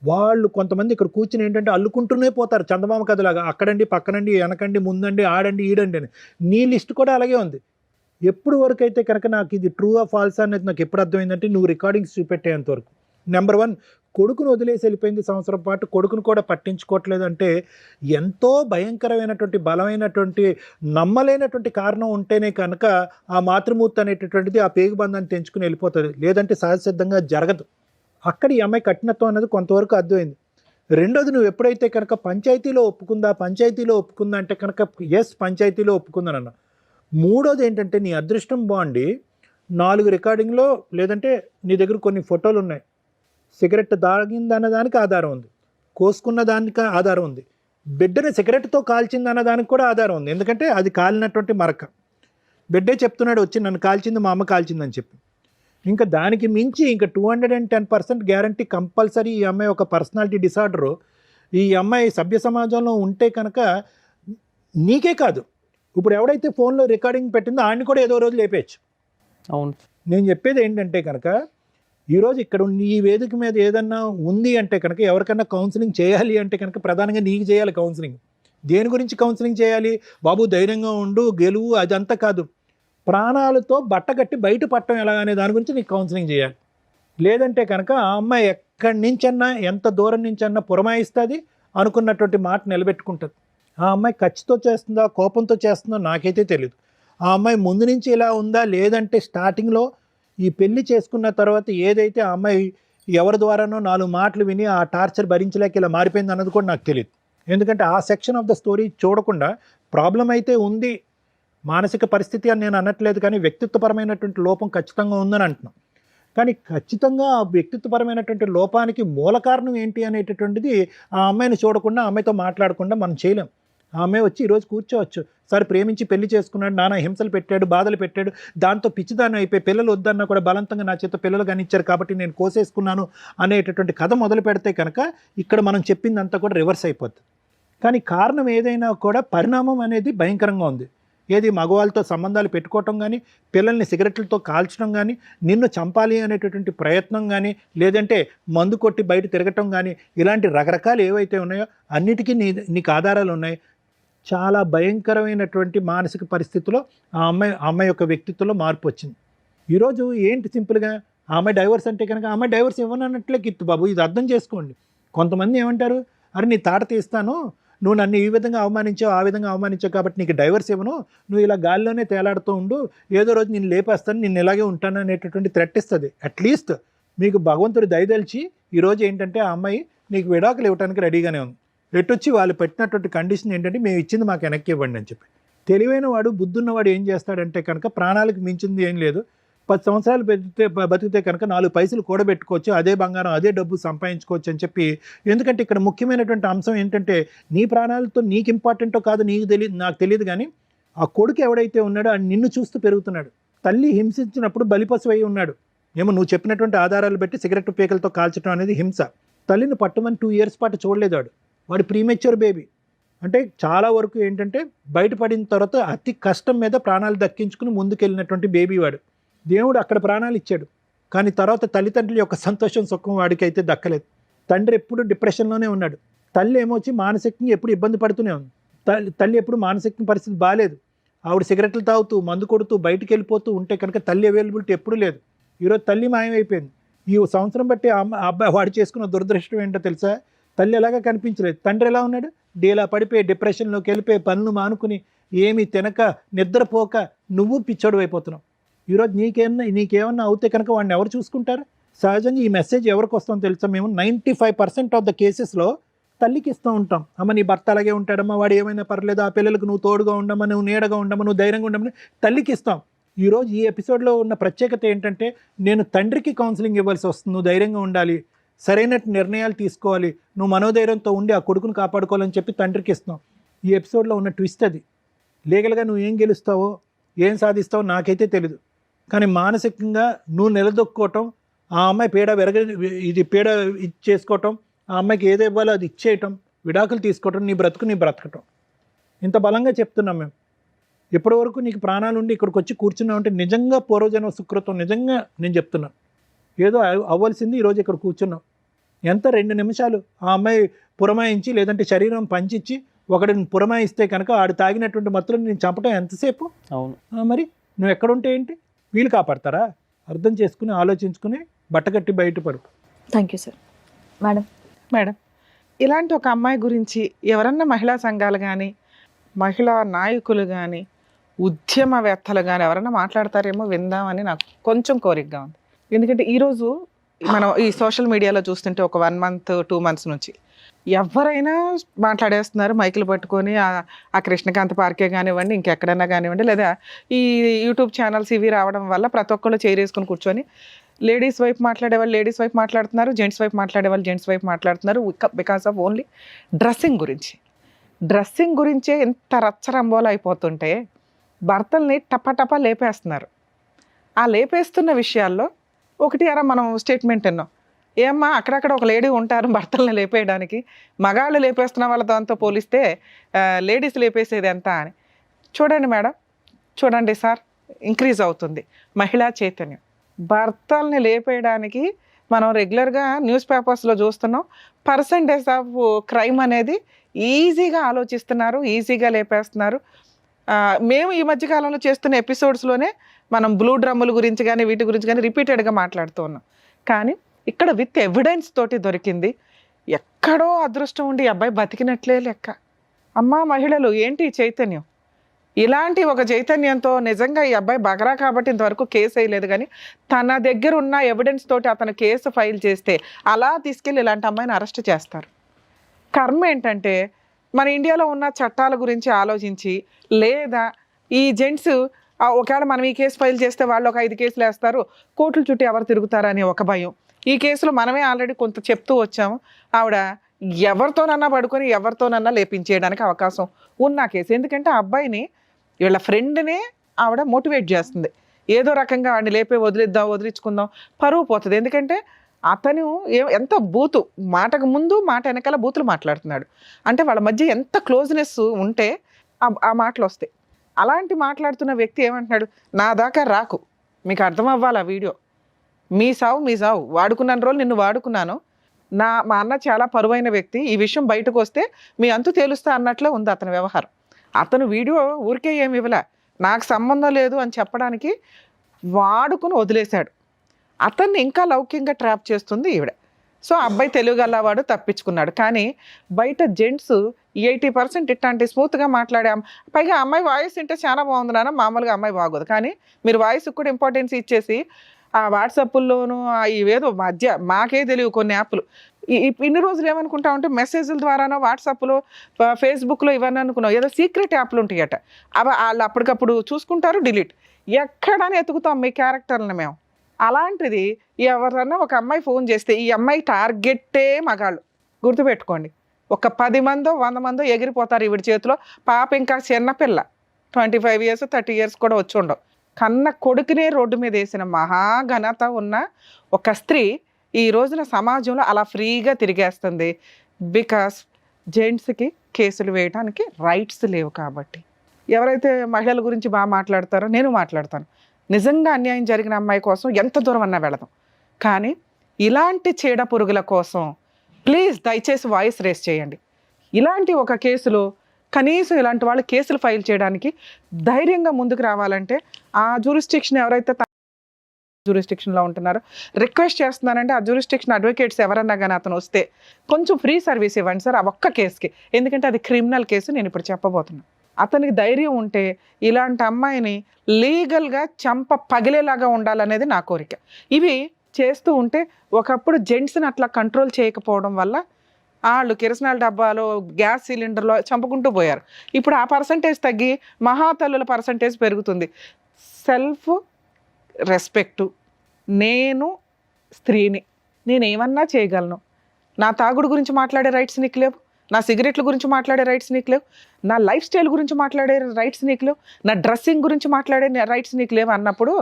వాళ్ళు కొంతమంది ఇక్కడ కూర్చుని ఏంటంటే అల్లుకుంటూనే పోతారు చందమామ కథలాగా, అక్కడండి పక్కనండి వెనకండి ముందండి ఆడండి ఈడండి అని. నీ లిస్ట్ కూడా అలాగే ఉంది. ఎప్పుడు వరకు అయితే కనుక నాకు ఇది ట్రూ ఆ ఫాల్స్ అనేది నాకు ఎప్పుడు అర్థమైందంటే నువ్వు రికార్డింగ్స్ చూపెట్టేంత వరకు. నెంబర్ 1, కొడుకును వదిలేసి వెళ్ళిపోయింది సంవత్సరం పాటు, కొడుకును కూడా పట్టించుకోవట్లేదు అంటే ఎంతో భయంకరమైనటువంటి బలమైనటువంటి నమ్మలేనటువంటి కారణం ఉంటేనే కనుక ఆ మాతృమూర్తి అనేటటువంటిది ఆ పేగుబంధాన్ని తెంచుకుని వెళ్ళిపోతుంది, లేదంటే సహజసిద్ధంగా జరగదు. అక్కడ ఈ అమ్మాయి కఠినత్వం అనేది కొంతవరకు అర్థమైంది. రెండోది, నువ్వు ఎప్పుడైతే కనుక పంచాయతీలో ఒప్పుకుందా అంటే కనుక ఎస్ పంచాయతీలో ఒప్పుకుందనన్నా. మూడోది ఏంటంటే నీ అదృష్టం బాగుండి 4 రికార్డింగ్లో లేదంటే నీ దగ్గర కొన్ని ఫోటోలు ఉన్నాయి. సిగరెట్ తాగిందన్న దానికి ఆధారం ఉంది, కోసుకున్న దానికి ఆధారం ఉంది, బిడ్డని సిగరెట్తో కాల్చిందన్న దానికి కూడా ఆధారం ఉంది. ఎందుకంటే అది కాలినటువంటి మరక. బిడ్డే చెప్తున్నాడు వచ్చి నన్ను కాల్చింది మా అమ్మ కాల్చిందని చెప్పి. ఇంకా దానికి మించి ఇంకా 210% గ్యారంటీ కంపల్సరీ ఈ అమ్మాయి ఒక పర్సనాలిటీ డిసార్డరు. ఈ అమ్మాయి సభ్య సమాజంలో ఉంటే కనుక నీకే కాదు, ఇప్పుడు ఎవడైతే ఫోన్లో రికార్డింగ్ పెట్టిందో ఆయన్ని కూడా ఏదో రోజు లేపేయచ్చు. అవును. నేను చెప్పేది ఏంటంటే కనుక ఈరోజు ఇక్కడ ఈ వేదిక మీద ఏదన్నా ఉంది అంటే కనుక ఎవరికన్నా కౌన్సిలింగ్ చేయాలి అంటే కనుక ప్రధానంగా నీకు చేయాలి కౌన్సిలింగ్. దేని గురించి కౌన్సిలింగ్ చేయాలి బాబు? ధైర్యంగా ఉండు, గెలువు, అదంతా కాదు. ప్రాణాలతో బట్టగట్టి బయట పట్టడం ఎలా అనే దాని గురించి నీకు కౌన్సిలింగ్ చేయాలి. లేదంటే కనుక ఆ అమ్మాయి ఎక్కడి నుంచన్నా ఎంత దూరం నుంచన్నా పురమాయిస్తుంది, అనుకున్నటువంటి మాట నిలబెట్టుకుంటుంది. ఆ అమ్మాయి ఖర్చుతో చేస్తుందా కోపంతో చేస్తుందో నాకైతే తెలియదు. ఆ అమ్మాయి ముందు నుంచి ఇలా ఉందా లేదంటే స్టార్టింగ్లో ఈ పెళ్లి చేసుకున్న తర్వాత ఏదైతే ఆ అమ్మాయి ఎవరి ద్వారానో 4 మాటలు విని ఆ టార్చర్ భరించలేక ఇలా మారిపోయింది అన్నది కూడా నాకు తెలియదు. ఎందుకంటే ఆ సెక్షన్ ఆఫ్ ద స్టోరీ చూడకుండా ప్రాబ్లం అయితే ఉంది, మానసిక పరిస్థితి అని నేను అనట్లేదు, కానీ వ్యక్తిత్వపరమైనటువంటి లోపం ఖచ్చితంగా ఉందని అంటున్నాను. కానీ ఖచ్చితంగా ఆ వ్యక్తిత్వపరమైనటువంటి లోపానికి మూల కారణం ఏంటి అనేటటువంటిది ఆ అమ్మాయిని చూడకుండా ఆ అమ్మాయితో మాట్లాడకుండా మనం చేయలేం. ఆ అమ్మాయి వచ్చి ఈరోజు కూర్చోవచ్చు, సరే ప్రేమించి పెళ్లి చేసుకున్నాడు, నానా హింసలు పెట్టాడు, బాధలు పెట్టాడు, దాంతో పిచ్చిదాన్ని అయిపోయి పిల్లలు వద్దన్నా కూడా బలవంతంగా నా చేత పిల్లలు కానిచ్చారు కాబట్టి నేను కోసేసుకున్నాను అనేటటువంటి కథ మొదలు పెడితే కనుక ఇక్కడ మనం చెప్పిందంతా కూడా రివర్స్ అయిపోతుంది. కానీ కారణం ఏదైనా కూడా పరిణామం అనేది భయంకరంగా ఉంది. ఏది మగవాళ్ళతో సంబంధాలు పెట్టుకోవటం కానీ, పిల్లల్ని సిగరెట్లతో కాల్చడం కానీ, నిన్ను చంపాలి అనేటటువంటి ప్రయత్నం కానీ, లేదంటే మందు కొట్టి బయట తిరగటం కానీ, ఇలాంటి రకరకాలు ఏవైతే ఉన్నాయో అన్నిటికీ నీకు ఆధారాలు ఉన్నాయి. చాలా భయంకరమైనటువంటి మానసిక పరిస్థితిలో ఆ అమ్మాయి యొక్క వ్యక్తిత్వంలో మార్పు వచ్చింది. ఈరోజు ఏంటి సింపుల్గా ఆ అమ్మాయి డైవర్స్ అంటే కనుక ఆ అమ్మాయి డైవర్స్ ఇవ్వనన్నట్లే కిత్తు బాబు, ఇది అర్థం చేసుకోండి. కొంతమంది ఏమంటారు, అరే నీ తాట తీస్తాను, నువ్వు నన్ను ఈ విధంగా అవమానించావు ఆ విధంగా అవమానించావు కాబట్టి నీకు డైవర్స్ ఇవ్వను, నువ్వు ఇలా గాల్లోనే తేలాడుతూ ఉండు, ఏదో రోజు నేను లేపేస్తాను, నేను ఇలాగే ఉంటాను అనేటటువంటి థ్రెట్ ఇస్తుంది. అట్లీస్ట్ మీకు భగవంతుడి దయదలిచి ఈరోజు ఏంటంటే ఆ అమ్మాయి నీకు విడాకులు ఇవ్వడానికి రెడీగానే ఉంది. ఎట్టొచ్చి వాళ్ళు పెట్టినటువంటి కండిషన్ ఏంటంటే మేము ఇచ్చింది మాకు వెనక్కి ఇవ్వండి అని చెప్పి. తెలివైన వాడు బుద్ధున్నవాడు ఏం చేస్తాడంటే కనుక ప్రాణాలకు మించింది ఏం లేదు, 10 సంవత్సరాలు బతికితే కనుక 4 పైసలు కూడబెట్టుకోవచ్చు, అదే బంగారం అదే డబ్బు సంపాదించుకోవచ్చు అని చెప్పి. ఎందుకంటే ఇక్కడ ముఖ్యమైనటువంటి అంశం ఏంటంటే నీ ప్రాణాలతో నీకు ఇంపార్టెంటో కాదు నాకు తెలియదు, కానీ ఆ కొడుకు ఎవడైతే ఉన్నాడో ఆ నిన్ను చూస్తూ పెరుగుతున్నాడు. తల్లి హింసించినప్పుడు బలిపశువు అయి ఉన్నాడు. ఏమో నువ్వు చెప్పినటువంటి ఆధారాలు బట్టి సిగరెట్ పీకలతో కాల్చడం అనేది హింస. తల్లిని పట్టమని 2 years పాటు చూడలేదు వాడు ప్రీమెచ్యూర్ బేబీ. అంటే చాలా వరకు ఏంటంటే బయటపడిన తర్వాత అతి కష్టం మీద ప్రాణాలు దక్కించుకుని ముందుకెళ్ళినటువంటి బేబీ వాడు. దేవుడు అక్కడ ప్రాణాలు ఇచ్చాడు, కానీ తర్వాత తల్లిదండ్రుల యొక్క సంతోషం సుఖం వాడికి అయితే దక్కలేదు. తండ్రి ఎప్పుడు డిప్రెషన్లోనే ఉన్నాడు, తల్లి ఏమొచ్చి మానసికంగా ఎప్పుడు ఇబ్బంది పడుతూనే ఉంది. తల్లి ఎప్పుడు మానసిక పరిస్థితి బాగాలేదు, ఆవిడ సిగరెట్లు తాగుతూ మందు కొడుతూ బయటికి వెళ్ళిపోతూ ఉంటే కనుక తల్లి అవైలబిలిటీ ఎప్పుడూ లేదు. ఈరోజు తల్లి మాయమైపోయింది. ఈ సంవత్సరం బట్టి అబ్బాయి వాడు చేసుకున్న దురదృష్టం ఏంటో తెలుసా, తల్లి ఎలాగా కనిపించలేదు, తండ్రి ఎలా ఉన్నాడు, డీలా పడిపోయి డిప్రెషన్లోకి వెళ్ళిపోయి పనులు మానుకుని ఏమీ తినక నిద్రపోక నువ్వు పిచ్చోడు అయిపోతున్నావు. ఈరోజు నీకేమన్నా అవుతే కనుక వాడిని ఎవరు చూసుకుంటారు? సహజంగా ఈ మెసేజ్ ఎవరికి వస్తుందో తెలుసా, మేము 95% ఆఫ్ ద కేసెస్లో తల్లికి ఇస్తూ ఉంటాం. అమ్మ నీ భర్త అలాగే ఉంటాడమ్మా, వాడు ఏమైనా పర్లేదు, ఆ పిల్లలకు నువ్వు తోడుగా ఉండమ్మా, నువ్వు నీడగా ఉండమ్మా, నువ్వు ధైర్యంగా ఉండమని తల్లికి ఇస్తాం. ఈరోజు ఈ ఎపిసోడ్లో ఉన్న ప్రత్యేకత ఏంటంటే నేను తండ్రికి కౌన్సిలింగ్ ఇవ్వాల్సి వస్తుంది, నువ్వు ధైర్యంగా ఉండాలి, సరైన నిర్ణయాలు తీసుకోవాలి, నువ్వు మనోధైర్యంతో ఉండి ఆ కొడుకుని కాపాడుకోవాలని చెప్పి తండ్రికి ఇస్తున్నావు. ఈ ఎపిసోడ్లో ఉన్న ట్విస్ట్ అది. లీగల్గా నువ్వు ఏం గెలుస్తావో ఏం సాధిస్తావో నాకైతే తెలీదు, కానీ మానసికంగా నువ్వు నిలదొక్కుకోవటం, ఆ అమ్మాయి పీడ ఇచ్చేసుకోవటం, ఆ అమ్మాయికి ఏది ఇవ్వాలో అది ఇచ్చేయటం, విడాకులు తీసుకోవటం, నీ బ్రతకటం. ఇంత బలంగా చెప్తున్నాం మేము. ఇప్పటివరకు నీకు ప్రాణాలు ఉండి ఇక్కడికి వచ్చి కూర్చున్నావు అంటే నిజంగా పూర్వజన్మ సుకృతం. నిజంగా నేను చెప్తున్నాను, ఏదో అవ్వాల్సింది ఈరోజు ఇక్కడ కూర్చున్నాం. ఎంత 2 నిమిషాలు ఆ అమ్మాయి పురమాయించి లేదంటే శరీరం పంచిచ్చి ఒకడిని పురమాయిస్తే కనుక ఆడు తాగినటువంటి మత్తులో నేను చంపటం ఎంతసేపు? అవును. మరి నువ్వు ఎక్కడుంటే ఏంటి? వీళ్ళు కాపాడతారా? అర్థం చేసుకుని ఆలోచించుకుని బట్టకట్టి బయటపడు. Thank you sir. మేడం, ఇలాంటి ఒక అమ్మాయి గురించి ఎవరన్నా మహిళా సంఘాలు కానీ మహిళా నాయకులు కానీ ఉద్యమవేత్తలు కానీ ఎవరన్నా మాట్లాడతారేమో విందామని నాకు కొంచెం కోరికగా ఉంది. ఎందుకంటే ఈరోజు మనం ఈ సోషల్ మీడియాలో చూస్తుంటే ఒక 1 month 2 months నుంచి ఎవరైనా మాట్లాడేస్తున్నారు మైకులు పట్టుకొని. ఆ కృష్ణకాంత్ పార్కే కానివ్వండి, ఇంకెక్కడైనా కానివ్వండి, లేదా ఈ యూట్యూబ్ ఛానల్స్ ఇవి రావడం వల్ల ప్రతి ఒక్కళ్ళు చేరేసుకొని కూర్చొని లేడీస్ వైపు మాట్లాడేవాళ్ళు లేడీస్ వైపు మాట్లాడుతున్నారు, జెంట్స్ వైపు మాట్లాడేవాళ్ళు జెంట్స్ వైపు మాట్లాడుతున్నారు. బికాస్ ఆఫ్ ఓన్లీ డ్రెస్సింగ్ గురించే ఎంత రచ్చరంబోలు అయిపోతుంటే భర్తల్ని టపటపా లేపేస్తున్నారు. ఆ లేపేస్తున్న విషయాల్లో ఒకటి అరా మనం స్టేట్మెంట్ విన్నాం, ఏమ్మా అక్కడక్కడ ఒక లేడీ ఉంటారు భర్తల్ని లేపేయడానికి, మగాళ్ళు లేపేస్తున్న వాళ్ళ దాంతో పోలిస్తే లేడీస్ లేపేసేది ఎంత అని. చూడండి మేడం, చూడండి సార్, ఇంక్రీజ్ అవుతుంది మహిళా చైతన్యం. భర్తల్ని లేపేయడానికి మనం రెగ్యులర్గా న్యూస్ పేపర్స్లో చూస్తున్నాం. పర్సంటేజ్ ఆఫ్ క్రైమ్ అనేది ఈజీగా ఆలోచిస్తున్నారు, ఈజీగా లేపేస్తున్నారు. మేము ఈ మధ్యకాలంలో చేస్తున్న ఎపిసోడ్స్లోనే మనం బ్లూ డ్రమ్ముల గురించి కానీ వీటి గురించి కానీ రిపీటెడ్గా మాట్లాడుతూ ఉన్నాం. కానీ ఇక్కడ విత్ ఎవిడెన్స్ తోటి దొరికింది. ఎక్కడో అదృష్టం ఉండి ఈ అబ్బాయి బతికినట్లే లెక్క. అమ్మా మహిళలు ఏంటి చైతన్యం? ఇలాంటి ఒక చైతన్యంతో నిజంగా ఈ అబ్బాయి బగరా కాబట్టి ఇంతవరకు కేసు వేయలేదు, కానీ తన దగ్గర ఉన్న ఎవిడెన్స్ తోటి అతను కేసు ఫైల్ చేస్తే అలా తీసుకెళ్ళి ఇలాంటి అమ్మాయిని అరెస్ట్ చేస్తారు. కర్మ ఏంటంటే మన ఇండియాలో ఉన్న చట్టాల గురించి ఆలోచించి, లేదా ఈ జెంట్స్ ఒకవేళ మనం ఈ కేసు ఫైల్ చేస్తే వాళ్ళు ఒక 5 కేసులు వేస్తారు, కోర్టుల చుట్టూ ఎవరు తిరుగుతారని ఒక భయం. ఈ కేసులో మనమే ఆల్రెడీ కొంత చెప్తూ వచ్చాము. ఆవిడ ఎవరితోనన్నా పడుకొని ఎవరితోనన్నా లేపించేయడానికి అవకాశం ఉన్న కేసు. ఎందుకంటే ఆ అబ్బాయిని వీళ్ళ ఫ్రెండ్నే ఆవిడ మోటివేట్ చేస్తుంది, ఏదో రకంగా వాడిని లేపే వదిలించుకుందాం, పరువు పోతుంది. ఎందుకంటే అతను ఎంత బూతు, మాటకు ముందు మాట వెనకాల బూతులు మాట్లాడుతున్నాడు. అంటే వాళ్ళ మధ్య ఎంత క్లోజ్నెస్ ఉంటే ఆ మాటలు వస్తాయి. అలాంటి మాట్లాడుతున్న వ్యక్తి ఏమంటున్నాడు, నా దాకా రాకు, మీకు అర్థం అవ్వాలి ఆ వీడియో, మీ సావు వాడుకున్న రోజులు నిన్ను వాడుకున్నాను, మా అన్న చాలా పరువైన వ్యక్తి, ఈ విషయం బయటకు వస్తే మీ అంతు తేలుస్తా అన్నట్లే ఉంది అతని వ్యవహారం. అతను వీడియో ఊరికే ఏమి ఇవ్వలే, నాకు సంబంధం లేదు అని చెప్పడానికి వాడుకుని వదిలేశాడు. అతన్ని ఇంకా లౌక్యంగా ట్రాప్ చేస్తుంది ఈవిడ. సో అబ్బాయి తెలుగుగలవాడు తప్పించుకున్నాడు. కానీ బయట జెంట్స్ 80% ఇట్లాంటి స్మూత్గా మాట్లాడాం. పైగా అమ్మాయి వాయిస్ వింటే చాలా బాగుంది నాన్న, మామూలుగా అమ్మాయి బాగోదు. కానీ మీరు వాయిస్కి కూడా ఇంపార్టెన్స్ ఇచ్చేసి ఆ వాట్సాప్ల్లోనూ ఇవేదో మధ్య మాకే తెలియవు కొన్ని యాప్లు. ఇన్ని రోజులు ఏమనుకుంటా ఉంటే మెసేజ్ల ద్వారానో వాట్సాప్లో ఫేస్బుక్లో ఇవన్నీ అనుకున్నాం, ఏదో సీక్రెట్ యాప్లు ఉంటాయట, అవి వాళ్ళు అప్పటికప్పుడు చూసుకుంటారు, డిలీట్. ఎక్కడని ఎతుకుతాం మీ క్యారెక్టర్ని మేము. అలాంటిది ఎవరన్నా ఒక అమ్మాయి ఫోన్ చేస్తే ఈ అమ్మాయి టార్గెట్టే మగాళ్ళు. గుర్తుపెట్టుకోండి, ఒక 10 మందో 100 మందో ఎగిరిపోతారు ఈవిడ చేతిలో. పాప ఇంకా చిన్నపిల్ల, 25 years 30 years కూడా వచ్చి ఉండవు. కన్న కొడుకునే రోడ్డు మీద వేసిన మహాఘనత ఉన్న ఒక స్త్రీ ఈ రోజున సమాజంలో అలా ఫ్రీగా తిరిగేస్తుంది. బికాస్ జెంట్స్కి కేసులు వేయడానికి రైట్స్ లేవు కాబట్టి. ఎవరైతే మహిళల గురించి బాగా మాట్లాడతారో నేను మాట్లాడతాను. నిజంగా అన్యాయం జరిగిన అమ్మాయి కోసం ఎంత దూరం అన్నా వెళదాం. కానీ ఇలాంటి చీడ పురుగుల కోసం ప్లీజ్ దయచేసి వాయిస్ రేస్ చేయండి. ఇలాంటి ఒక కేసులో కనీసం ఇలాంటి వాళ్ళు కేసులు ఫైల్ చేయడానికి ధైర్యంగా ముందుకు రావాలంటే ఆ జ్యూరిస్డిక్షన్ ఎవరైతే జ్యూరిస్డిక్షన్లో ఉంటున్నారో రిక్వెస్ట్ చేస్తున్నానంటే ఆ జ్యూరిస్డిక్షన్ అడ్వకేట్స్ ఎవరన్నా కానీ అతను వస్తే కొంచెం ఫ్రీ సర్వీస్ ఇవ్వండి సార్ ఆ ఒక్క కేసుకి. ఎందుకంటే అది క్రిమినల్ కేసు, నేను ఇప్పుడు చెప్పబోతున్నాను. అతనికి ధైర్యం ఉంటే ఇలాంటి అమ్మాయిని లీగల్గా చంప పగిలేలాగా ఉండాలనేది నా కోరిక. ఇవి చేస్తూ ఉంటే ఒకప్పుడు జెంట్స్ని అట్లా కంట్రోల్ చేయకపోవడం వల్ల వాళ్ళు కిరసనాల డబ్బాలో గ్యాస్ సిలిండర్లో చంపుకుంటూ పోయారు. ఇప్పుడు ఆ పర్సంటేజ్ తగ్గి మహాతల్లుల పర్సంటేజ్ పెరుగుతుంది. సెల్ఫ్ రెస్పెక్టు, నేను స్త్రీని, నేను ఏమన్నా చేయగలను. నా తాగుడు గురించి మాట్లాడే రైట్స్ నీకు లేవు, నా సిగరెట్ల గురించి మాట్లాడే రైట్స్ నీకు లేవు, నా లైఫ్ స్టైల్ గురించి మాట్లాడే రైట్స్ నీకు లేవు, నా డ్రెస్సింగ్ గురించి మాట్లాడే రైట్స్ నీకు లేవు అన్నప్పుడు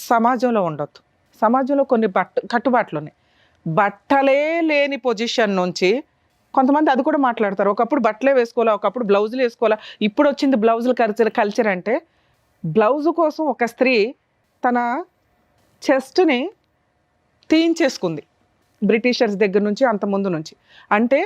సమాజంలో ఉండొద్దు. సమాజంలో కొన్ని కట్టుబాట్లు ఉన్నాయి. బట్టలే లేని పొజిషన్ నుంచి కొంతమంది అది కూడా మాట్లాడతారు. ఒకప్పుడు బట్టలే వేసుకోవాలా, ఒకప్పుడు బ్లౌజులు వేసుకోవాలా, ఇప్పుడు వచ్చింది బ్లౌజులు కల్చర్ అంటే బ్లౌజు కోసం ఒక స్త్రీ తన చెస్ట్ని తీయించేసుకుంది బ్రిటిషర్స్ దగ్గర నుంచి, అంత ముందు నుంచి. అంటే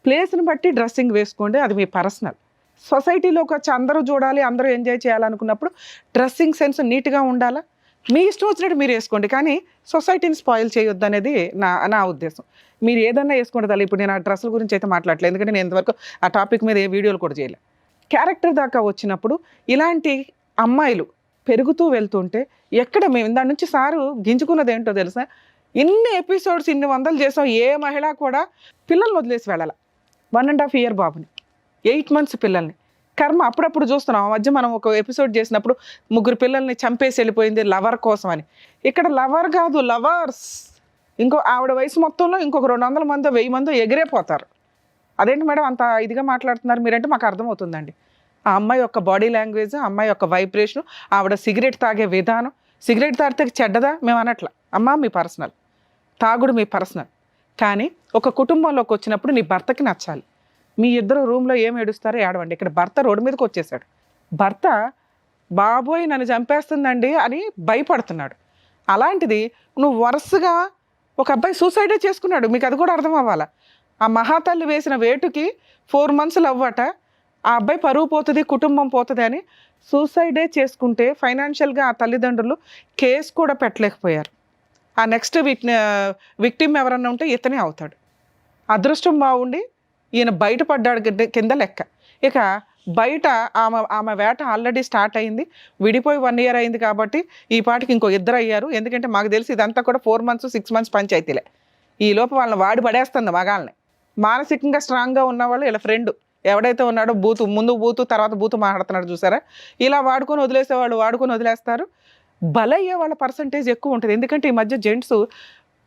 ప్లేస్ని బట్టి డ్రెస్సింగ్ వేసుకోండి, అది మీ పర్సనల్. సొసైటీలోకి వచ్చి అందరూ చూడాలి, అందరూ ఎంజాయ్ చేయాలనుకున్నప్పుడు డ్రెస్సింగ్ సెన్స్ నీట్గా ఉండాలా, మీ ఇష్టం వచ్చినట్టు మీరు వేసుకోండి, కానీ సొసైటీని స్పాయిల్ చేయొద్దు అనేది నా ఉద్దేశం. మీరు ఏదన్నా వేసుకోండి తల్లి. ఇప్పుడు నేను ఆ డ్రెస్సుల గురించి అయితే మాట్లాడలేదు, ఎందుకంటే నేను ఇంతవరకు ఆ టాపిక్ మీద ఏ వీడియోలు కూడా చేయలేదు. క్యారెక్టర్ దాకా వచ్చినప్పుడు ఇలాంటి అమ్మాయిలు పెరుగుతూ వెళ్తుంటే ఎక్కడ మేము దాని నుంచి సారు గింజుకున్నది ఏంటో తెలుసా, ఇన్ని ఎపిసోడ్స్ ఇన్ని వందలు చేసాం, ఏ మహిళ కూడా పిల్లల్ని వదిలేసి వెళ్ళాల. 1.5 year బాబుని, 8 months పిల్లల్ని. కర్మ అప్పుడప్పుడు చూస్తున్నాం. ఆ మధ్య మనం ఒక ఎపిసోడ్ చేసినప్పుడు 3 పిల్లల్ని చంపేసి వెళ్ళిపోయింది లవర్ కోసం అని. ఇక్కడ లవర్ కాదు, లవర్స్. ఇంకో ఆవిడ వయసు మొత్తంలో ఇంకొక 200 మందో 1000 మందో ఎగిరేపోతారు. అదేంటి మేడం అంత ఇదిగా మాట్లాడుతున్నారు మీరంటే మాకు అర్థమవుతుందండి. ఆ అమ్మాయి యొక్క బాడీ లాంగ్వేజ్, ఆ అమ్మాయి యొక్క వైబ్రేషన్, ఆవిడ సిగరెట్ తాగే విధానం. సిగరెట్ తాగితే చెడ్డదా మేము అనట్లా, అమ్మా మీ పర్సనల్, తాగుడు మీ పర్సనల్. కానీ ఒక కుటుంబంలోకి వచ్చినప్పుడు నీ భర్తకి నచ్చాలి. మీ ఇద్దరు రూమ్లో ఏం ఏడుస్తారో ఏడవండి. ఇక్కడ భర్త రోడ్డు మీదకి వచ్చేసాడు. భర్త బాబోయ్ నన్ను చంపేస్తుందండి అని భయపడుతున్నాడు. అలాంటిది నువ్వు వరుసగా ఒక అబ్బాయి సూసైడే చేసుకున్నాడు, మీకు అది కూడా అర్థం అవ్వాలా. ఆ మహాతల్లి వేసిన వేటుకి 4 months అవ్వట, ఆ అబ్బాయి పరువు పోతుంది, కుటుంబం పోతుంది అని సూసైడే చేసుకుంటే ఫైనాన్షియల్గా ఆ తల్లిదండ్రులు కేసు కూడా పెట్టలేకపోయారు. ఆ నెక్స్ట్ విక్టిమ్ ఎవరన్నా ఉంటే ఇతనే అవుతాడు. అదృష్టం బాగుండి ఈయన బయటపడ్డాడు కింద లెక్క. ఇక బయట ఆమె వేట ఆల్రెడీ స్టార్ట్ అయింది. విడిపోయి 1 year అయింది కాబట్టి ఈ పాటికి ఇంకో 2 అయ్యారు. ఎందుకంటే మాకు తెలిసి ఇదంతా కూడా 4 months 6 months పంచాయతీలే. ఈ లోపు వాళ్ళని వాడి పడేస్తుంది మగాళ్ళని. మానసికంగా స్ట్రాంగ్గా ఉన్నవాళ్ళు ఇలా ఫ్రెండ్ ఎవడైతే ఉన్నాడో ముందు బూతు తర్వాత బూతు మాట్లాడుతున్నాడు చూసారా, ఇలా వాడుకొని వదిలేసేవాళ్ళు వాడుకొని వదిలేస్తారు. బలయ్యే వాళ్ళ పర్సంటేజ్ ఎక్కువ ఉంటుంది. ఎందుకంటే ఈ మధ్య జెంట్స్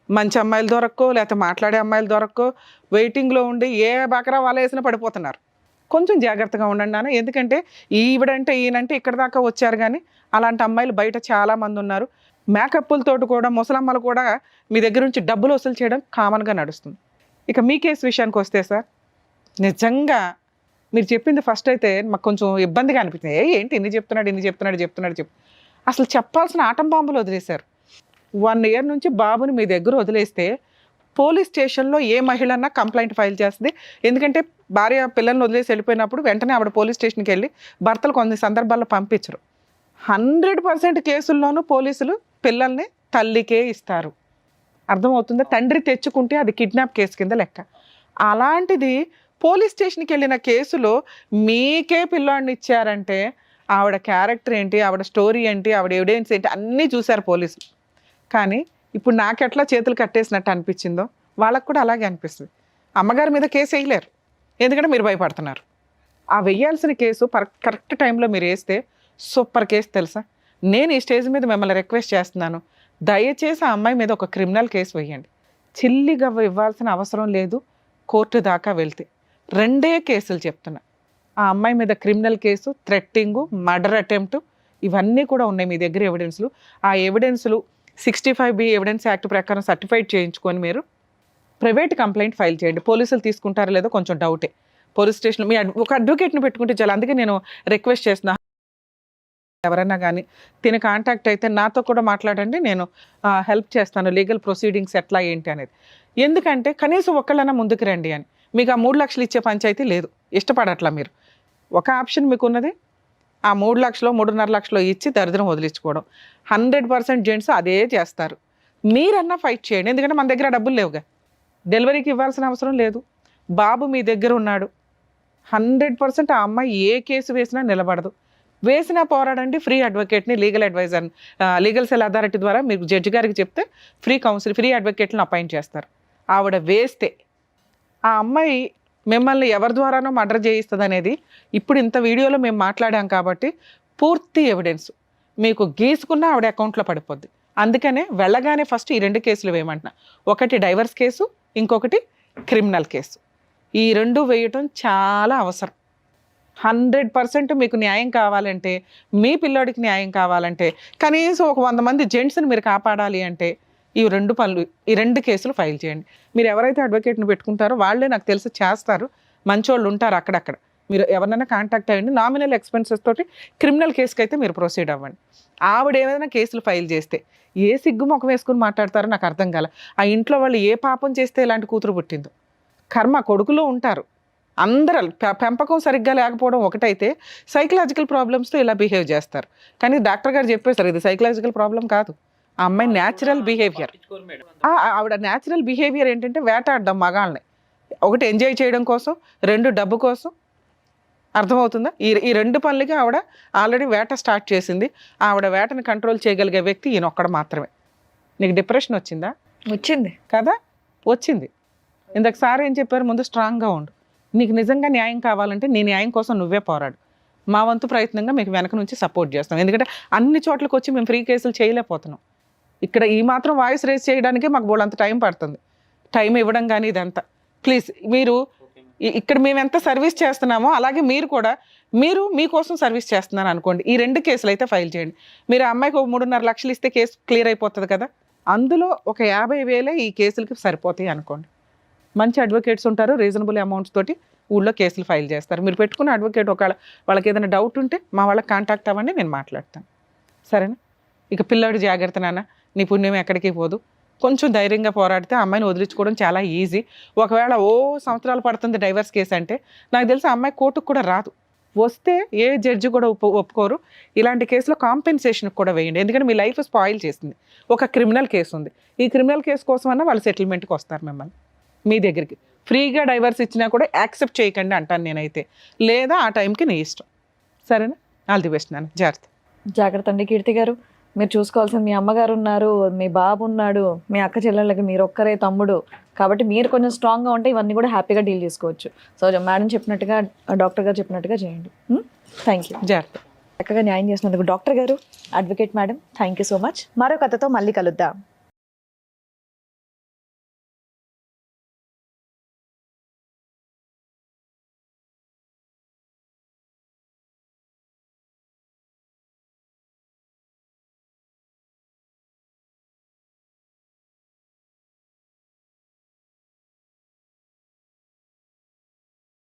మంచి అమ్మాయిలు దొరక్కో లేకపోతే మాట్లాడే అమ్మాయిలు దొరక్కో వెయిటింగ్లో ఉండి ఏ బకరా వాళ్ళ వేసినా పడిపోతున్నారు. కొంచెం జాగ్రత్తగా ఉండండి నాన్న. ఎందుకంటే ఈవిడంటే ఈయనంటే ఇక్కడ దాకా వచ్చారు, కానీ అలాంటి అమ్మాయిలు బయట చాలామంది ఉన్నారు. మేకప్పులతోటి కూడా ముసలమ్మలు కూడా మీ దగ్గర నుంచి డబ్బులు వసూలు చేయడం కామన్గా నడుస్తుంది. ఇక మీ కేసు విషయానికి వస్తే సార్, నిజంగా మీరు చెప్పింది ఫస్ట్ అయితే మాకు కొంచెం ఇబ్బందిగా అనిపించింది. ఏంటి ఇన్ని చెప్తున్నాడు అసలు చెప్పాల్సిన ఆటం బాంబులు వదిలేశారు. 1 year నుంచి బాబుని మీ దగ్గర వదిలేస్తే పోలీస్ స్టేషన్లో ఏ మహిళన్నా కంప్లైంట్ ఫైల్ చేస్తుంది. ఎందుకంటే భార్య పిల్లల్ని వదిలేసి వెళ్ళిపోయినప్పుడు వెంటనే ఆవిడ పోలీస్ స్టేషన్కి వెళ్ళి భర్తలు కొన్ని సందర్భాల్లో పంపించరు. 100% కేసుల్లోనూ పోలీసులు పిల్లల్ని తల్లికే ఇస్తారు. అర్థమవుతుందా? తండ్రి తెచ్చుకుంటే అది కిడ్నాప్ కేసు కింద లెక్క. అలాంటిది పోలీస్ స్టేషన్కి వెళ్ళిన కేసులో మీకే పిల్లాడిని ఇచ్చారంటే ఆవిడ క్యారెక్టర్ ఏంటి, ఆవిడ స్టోరీ ఏంటి, ఆవిడ ఎవిడెన్స్ ఏంటి అన్నీ చూశారు పోలీసులు. కానీ ఇప్పుడు నాకెట్లా చేతులు కట్టేసినట్టు అనిపించిందో వాళ్ళకు కూడా అలాగే అనిపిస్తుంది. అమ్మగారి మీద కేసు వేయలేరు, ఎందుకంటే మీరు భయపడుతున్నారు. ఆ వేయాల్సిన కేసు కరెక్ట్ టైంలో మీరు వేస్తే సూపర్ కేసు తెలుసా. నేను ఈ స్టేజ్ మీద మిమ్మల్ని రిక్వెస్ట్ చేస్తున్నాను, దయచేసి ఆ అమ్మాయి మీద ఒక క్రిమినల్ కేసు వేయండి. చిల్లిగా ఇవ్వాల్సిన అవసరం లేదు. కోర్టు దాకా వెళ్తే 2 కేసులు చెప్తున్నా. ఆ అమ్మాయి మీద క్రిమినల్ కేసు, థ్రెట్టింగు, మర్డర్ అటెంప్ట్ ఇవన్నీ కూడా ఉన్నాయి మీ దగ్గర ఎవిడెన్స్లు. ఆ ఎవిడెన్స్లు 65B ఎవిడెన్స్ యాక్ట్ ప్రకారం సర్టిఫైడ్ చేయించుకొని మీరు ప్రైవేట్ కంప్లైంట్ ఫైల్ చేయండి. పోలీసులు తీసుకుంటారో లేదో కొంచెం డౌటే. పోలీస్ స్టేషన్లో మీ ఒక అడ్వకేట్ని పెట్టుకుంటే చాలా. అందుకే నేను రిక్వెస్ట్ చేస్తున్నా, ఎవరైనా కానీ తిని కాంటాక్ట్ అయితే నాతో కూడా మాట్లాడండి, నేను హెల్ప్ చేస్తాను లీగల్ ప్రొసీడింగ్స్ ఎట్లా ఏంటి అనేది. ఎందుకంటే కనీసం ఒక్కళ్ళైనా ముందుకు రండి అని. మీకు ఆ 3 లక్షలు ఇచ్చే పంచాయతీ లేదు, ఇష్టపడట్లా మీరు. ఒక ఆప్షన్ మీకు ఉన్నది, ఆ 3 లక్షలు 3.5 లక్షలు ఇచ్చి దరిద్రం వదిలించుకోవడం. 100% జెంట్స్ అదే చేస్తారు. మీరన్నా ఫైట్ చేయండి, ఎందుకంటే మన దగ్గర డబ్బులు లేవుగా, డెలివరీకి ఇవ్వాల్సిన అవసరం లేదు. బాబు మీ దగ్గర ఉన్నాడు. 100% ఆ అమ్మాయి ఏ కేసు వేసినా నిలబడదు. వేసినా పోరాడండి. ఫ్రీ అడ్వకేట్ని, legal adviser, legal cell authority ద్వారా మీరు జడ్జి గారికి చెప్తే ఫ్రీ అడ్వకేట్లను అపాయింట్ చేస్తారు. ఆవిడ వేస్తే ఆ అమ్మాయి మిమ్మల్ని ఎవరి ద్వారానో మర్డర్ చేయిస్తుంది అనేది ఇప్పుడు ఇంత వీడియోలో మేము మాట్లాడాం కాబట్టి పూర్తి ఎవిడెన్స్ మీకు గీసుకున్న ఆవిడ అకౌంట్లో పడిపోద్ది. అందుకనే వెళ్ళగానే ఫస్ట్ ఈ 2 కేసులు వేయమంటున్నా. ఒకటి డైవర్స్ కేసు, ఇంకొకటి క్రిమినల్ కేసు. ఈ 2 వేయటం చాలా అవసరం. 100% మీకు న్యాయం కావాలంటే, మీ పిల్లోడికి న్యాయం కావాలంటే, కనీసం ఒక 100 మంది జెంట్స్ని మీరు కాపాడాలి అంటే ఈ 2 పనులు, ఈ 2 కేసులు ఫైల్ చేయండి. మీరు ఎవరైతే అడ్వకేట్ని పెట్టుకుంటారో వాళ్ళే నాకు తెలిసి చేస్తారు, మంచోళ్ళు ఉంటారు అక్కడక్కడ. మీరు ఎవరినైనా కాంటాక్ట్ అయ్యండి. నామినల్ ఎక్స్పెన్సెస్ తోటి క్రిమినల్ కేసుకి అయితే మీరు ప్రొసీడ్ అవ్వండి. ఆవిడ ఏదైనా కేసులు ఫైల్ చేస్తే ఏ సిగ్గు ముఖం వేసుకుని మాట్లాడతారో నాకు అర్థం కాల. ఆ ఇంట్లో వాళ్ళు ఏ పాపం చేస్తే ఇలాంటి కూతురు పుట్టిందో. కర్మ, కొడుకులు ఉంటారు అందరూ. పెంపకం సరిగ్గా లేకపోవడం ఒకటైతే సైకలాజికల్ ప్రాబ్లమ్స్తో ఇలా బిహేవ్ చేస్తారు. కానీ డాక్టర్ గారు చెప్పేశారు ఇది సైకలాజికల్ ప్రాబ్లం కాదు, ఆ అమ్మాయి న్యాచురల్ బిహేవియర్. ఆవిడ న్యాచురల్ బిహేవియర్ ఏంటంటే వేటాడడం మగాళ్ళని. ఒకటి ఎంజాయ్ చేయడం కోసం, 2 డబ్బు కోసం. అర్థమవుతుందా? ఈ 2 పనులకి ఆవిడ ఆల్రెడీ వేట స్టార్ట్ చేసింది. ఆవిడ వేటని కంట్రోల్ చేయగలిగే వ్యక్తి ఈయన ఒక్కడు మాత్రమే. నీకు డిప్రెషన్ వచ్చిందా? వచ్చింది కదా, వచ్చింది. ఇందాక సార్ ఏం చెప్పారు, ముందు స్ట్రాంగ్గా ఉండు. నీకు నిజంగా న్యాయం కావాలంటే నీ న్యాయం కోసం నువ్వే పోరాడు. మా వంతు ప్రయత్నంగా మీకు వెనక నుంచి సపోర్ట్ చేస్తాం. ఎందుకంటే అన్ని చోట్లకి వచ్చి మేము ఫ్రీ కేసులు చేయలేకపోతున్నాం. ఇక్కడ ఈ మాత్రం వాయిస్ రేస్ చేయడానికే మాకు బోళ్ళంత టైం పడుతుంది. టైం ఇవ్వడం కానీ ఇదంతా. ప్లీజ్ మీరు ఇక్కడ మేము ఎంత సర్వీస్ చేస్తున్నామో అలాగే మీరు కూడా మీకోసం సర్వీస్ చేస్తున్నారు అనుకోండి. ఈ 2 కేసులు అయితే ఫైల్ చేయండి. మీరు ఆ అమ్మాయికి 3.5 లక్షలు ఇస్తే కేసు క్లియర్ అయిపోతుంది కదా. అందులో ఒక 50,000 ఈ కేసులకి సరిపోతాయి అనుకోండి. మంచి అడ్వకేట్స్ ఉంటారు, రీజనబుల్ అమౌంట్స్ తోటి ఊళ్ళో కేసులు ఫైల్ చేస్తారు. మీరు పెట్టుకున్న అడ్వకేట్ ఒకవేళ వాళ్ళకి ఏదైనా డౌట్ ఉంటే మా వాళ్ళకి కాంటాక్ట్ అవ్వండి, నేను మాట్లాడతాను. సరేనా? ఇక పిల్లాడు జాగ్రత్త నాన్న, నీ పుణ్యం ఎక్కడికి పోదు. కొంచెం ధైర్యంగా పోరాడితే ఆ అమ్మాయిని వదిలించుకోవడం చాలా ఈజీ. ఒకవేళ సంవత్సరాలు పడుతుంది డైవర్స్ కేసు అంటే, నాకు తెలిసి ఆ అమ్మాయి కోర్టుకు కూడా రాదు. వస్తే ఏ జడ్జి కూడా ఒప్పుకోరు. ఇలాంటి కేసులో కాంపెన్సేషన్కి కూడా వేయండి. ఎందుకంటే మీ లైఫ్ స్పాయిల్ చేసింది. ఒక క్రిమినల్ కేసు ఉంది. ఈ క్రిమినల్ కేసు కోసమన్నా వాళ్ళు సెటిల్మెంట్కి వస్తారు మిమ్మల్ని మీ దగ్గరికి. ఫ్రీగా డైవర్స్ ఇచ్చినా కూడా యాక్సెప్ట్ చేయకండి అంటాను నేనైతే. లేదా ఆ టైంకి నీ ఇష్టం. సరేనా? ఆల్ ది బెస్ట్ నాన్న, జాగ్రత్త. జాగ్రత్త అండి. కీర్తి గారు, మీరు చూసుకోవాల్సిన మీ అమ్మగారు ఉన్నారు, మీ బాబు ఉన్నాడు, మీ అక్క చెల్లెళ్ళకి మీరు ఒక్కరే తమ్ముడు. కాబట్టి మీరు కొంచెం స్ట్రాంగ్గా ఉంటే ఇవన్నీ కూడా హ్యాపీగా డీల్ చేసుకోవచ్చు. సో మేడం చెప్పినట్టుగా, డాక్టర్ గారు చెప్పినట్టుగా చేయండి. Thank you. జాగ్రత్త. చక్కగా న్యాయం చేసినందుకు డాక్టర్ గారు, advocate madam, thank you so much. మరో కథతో మళ్ళీ కలుద్దాం.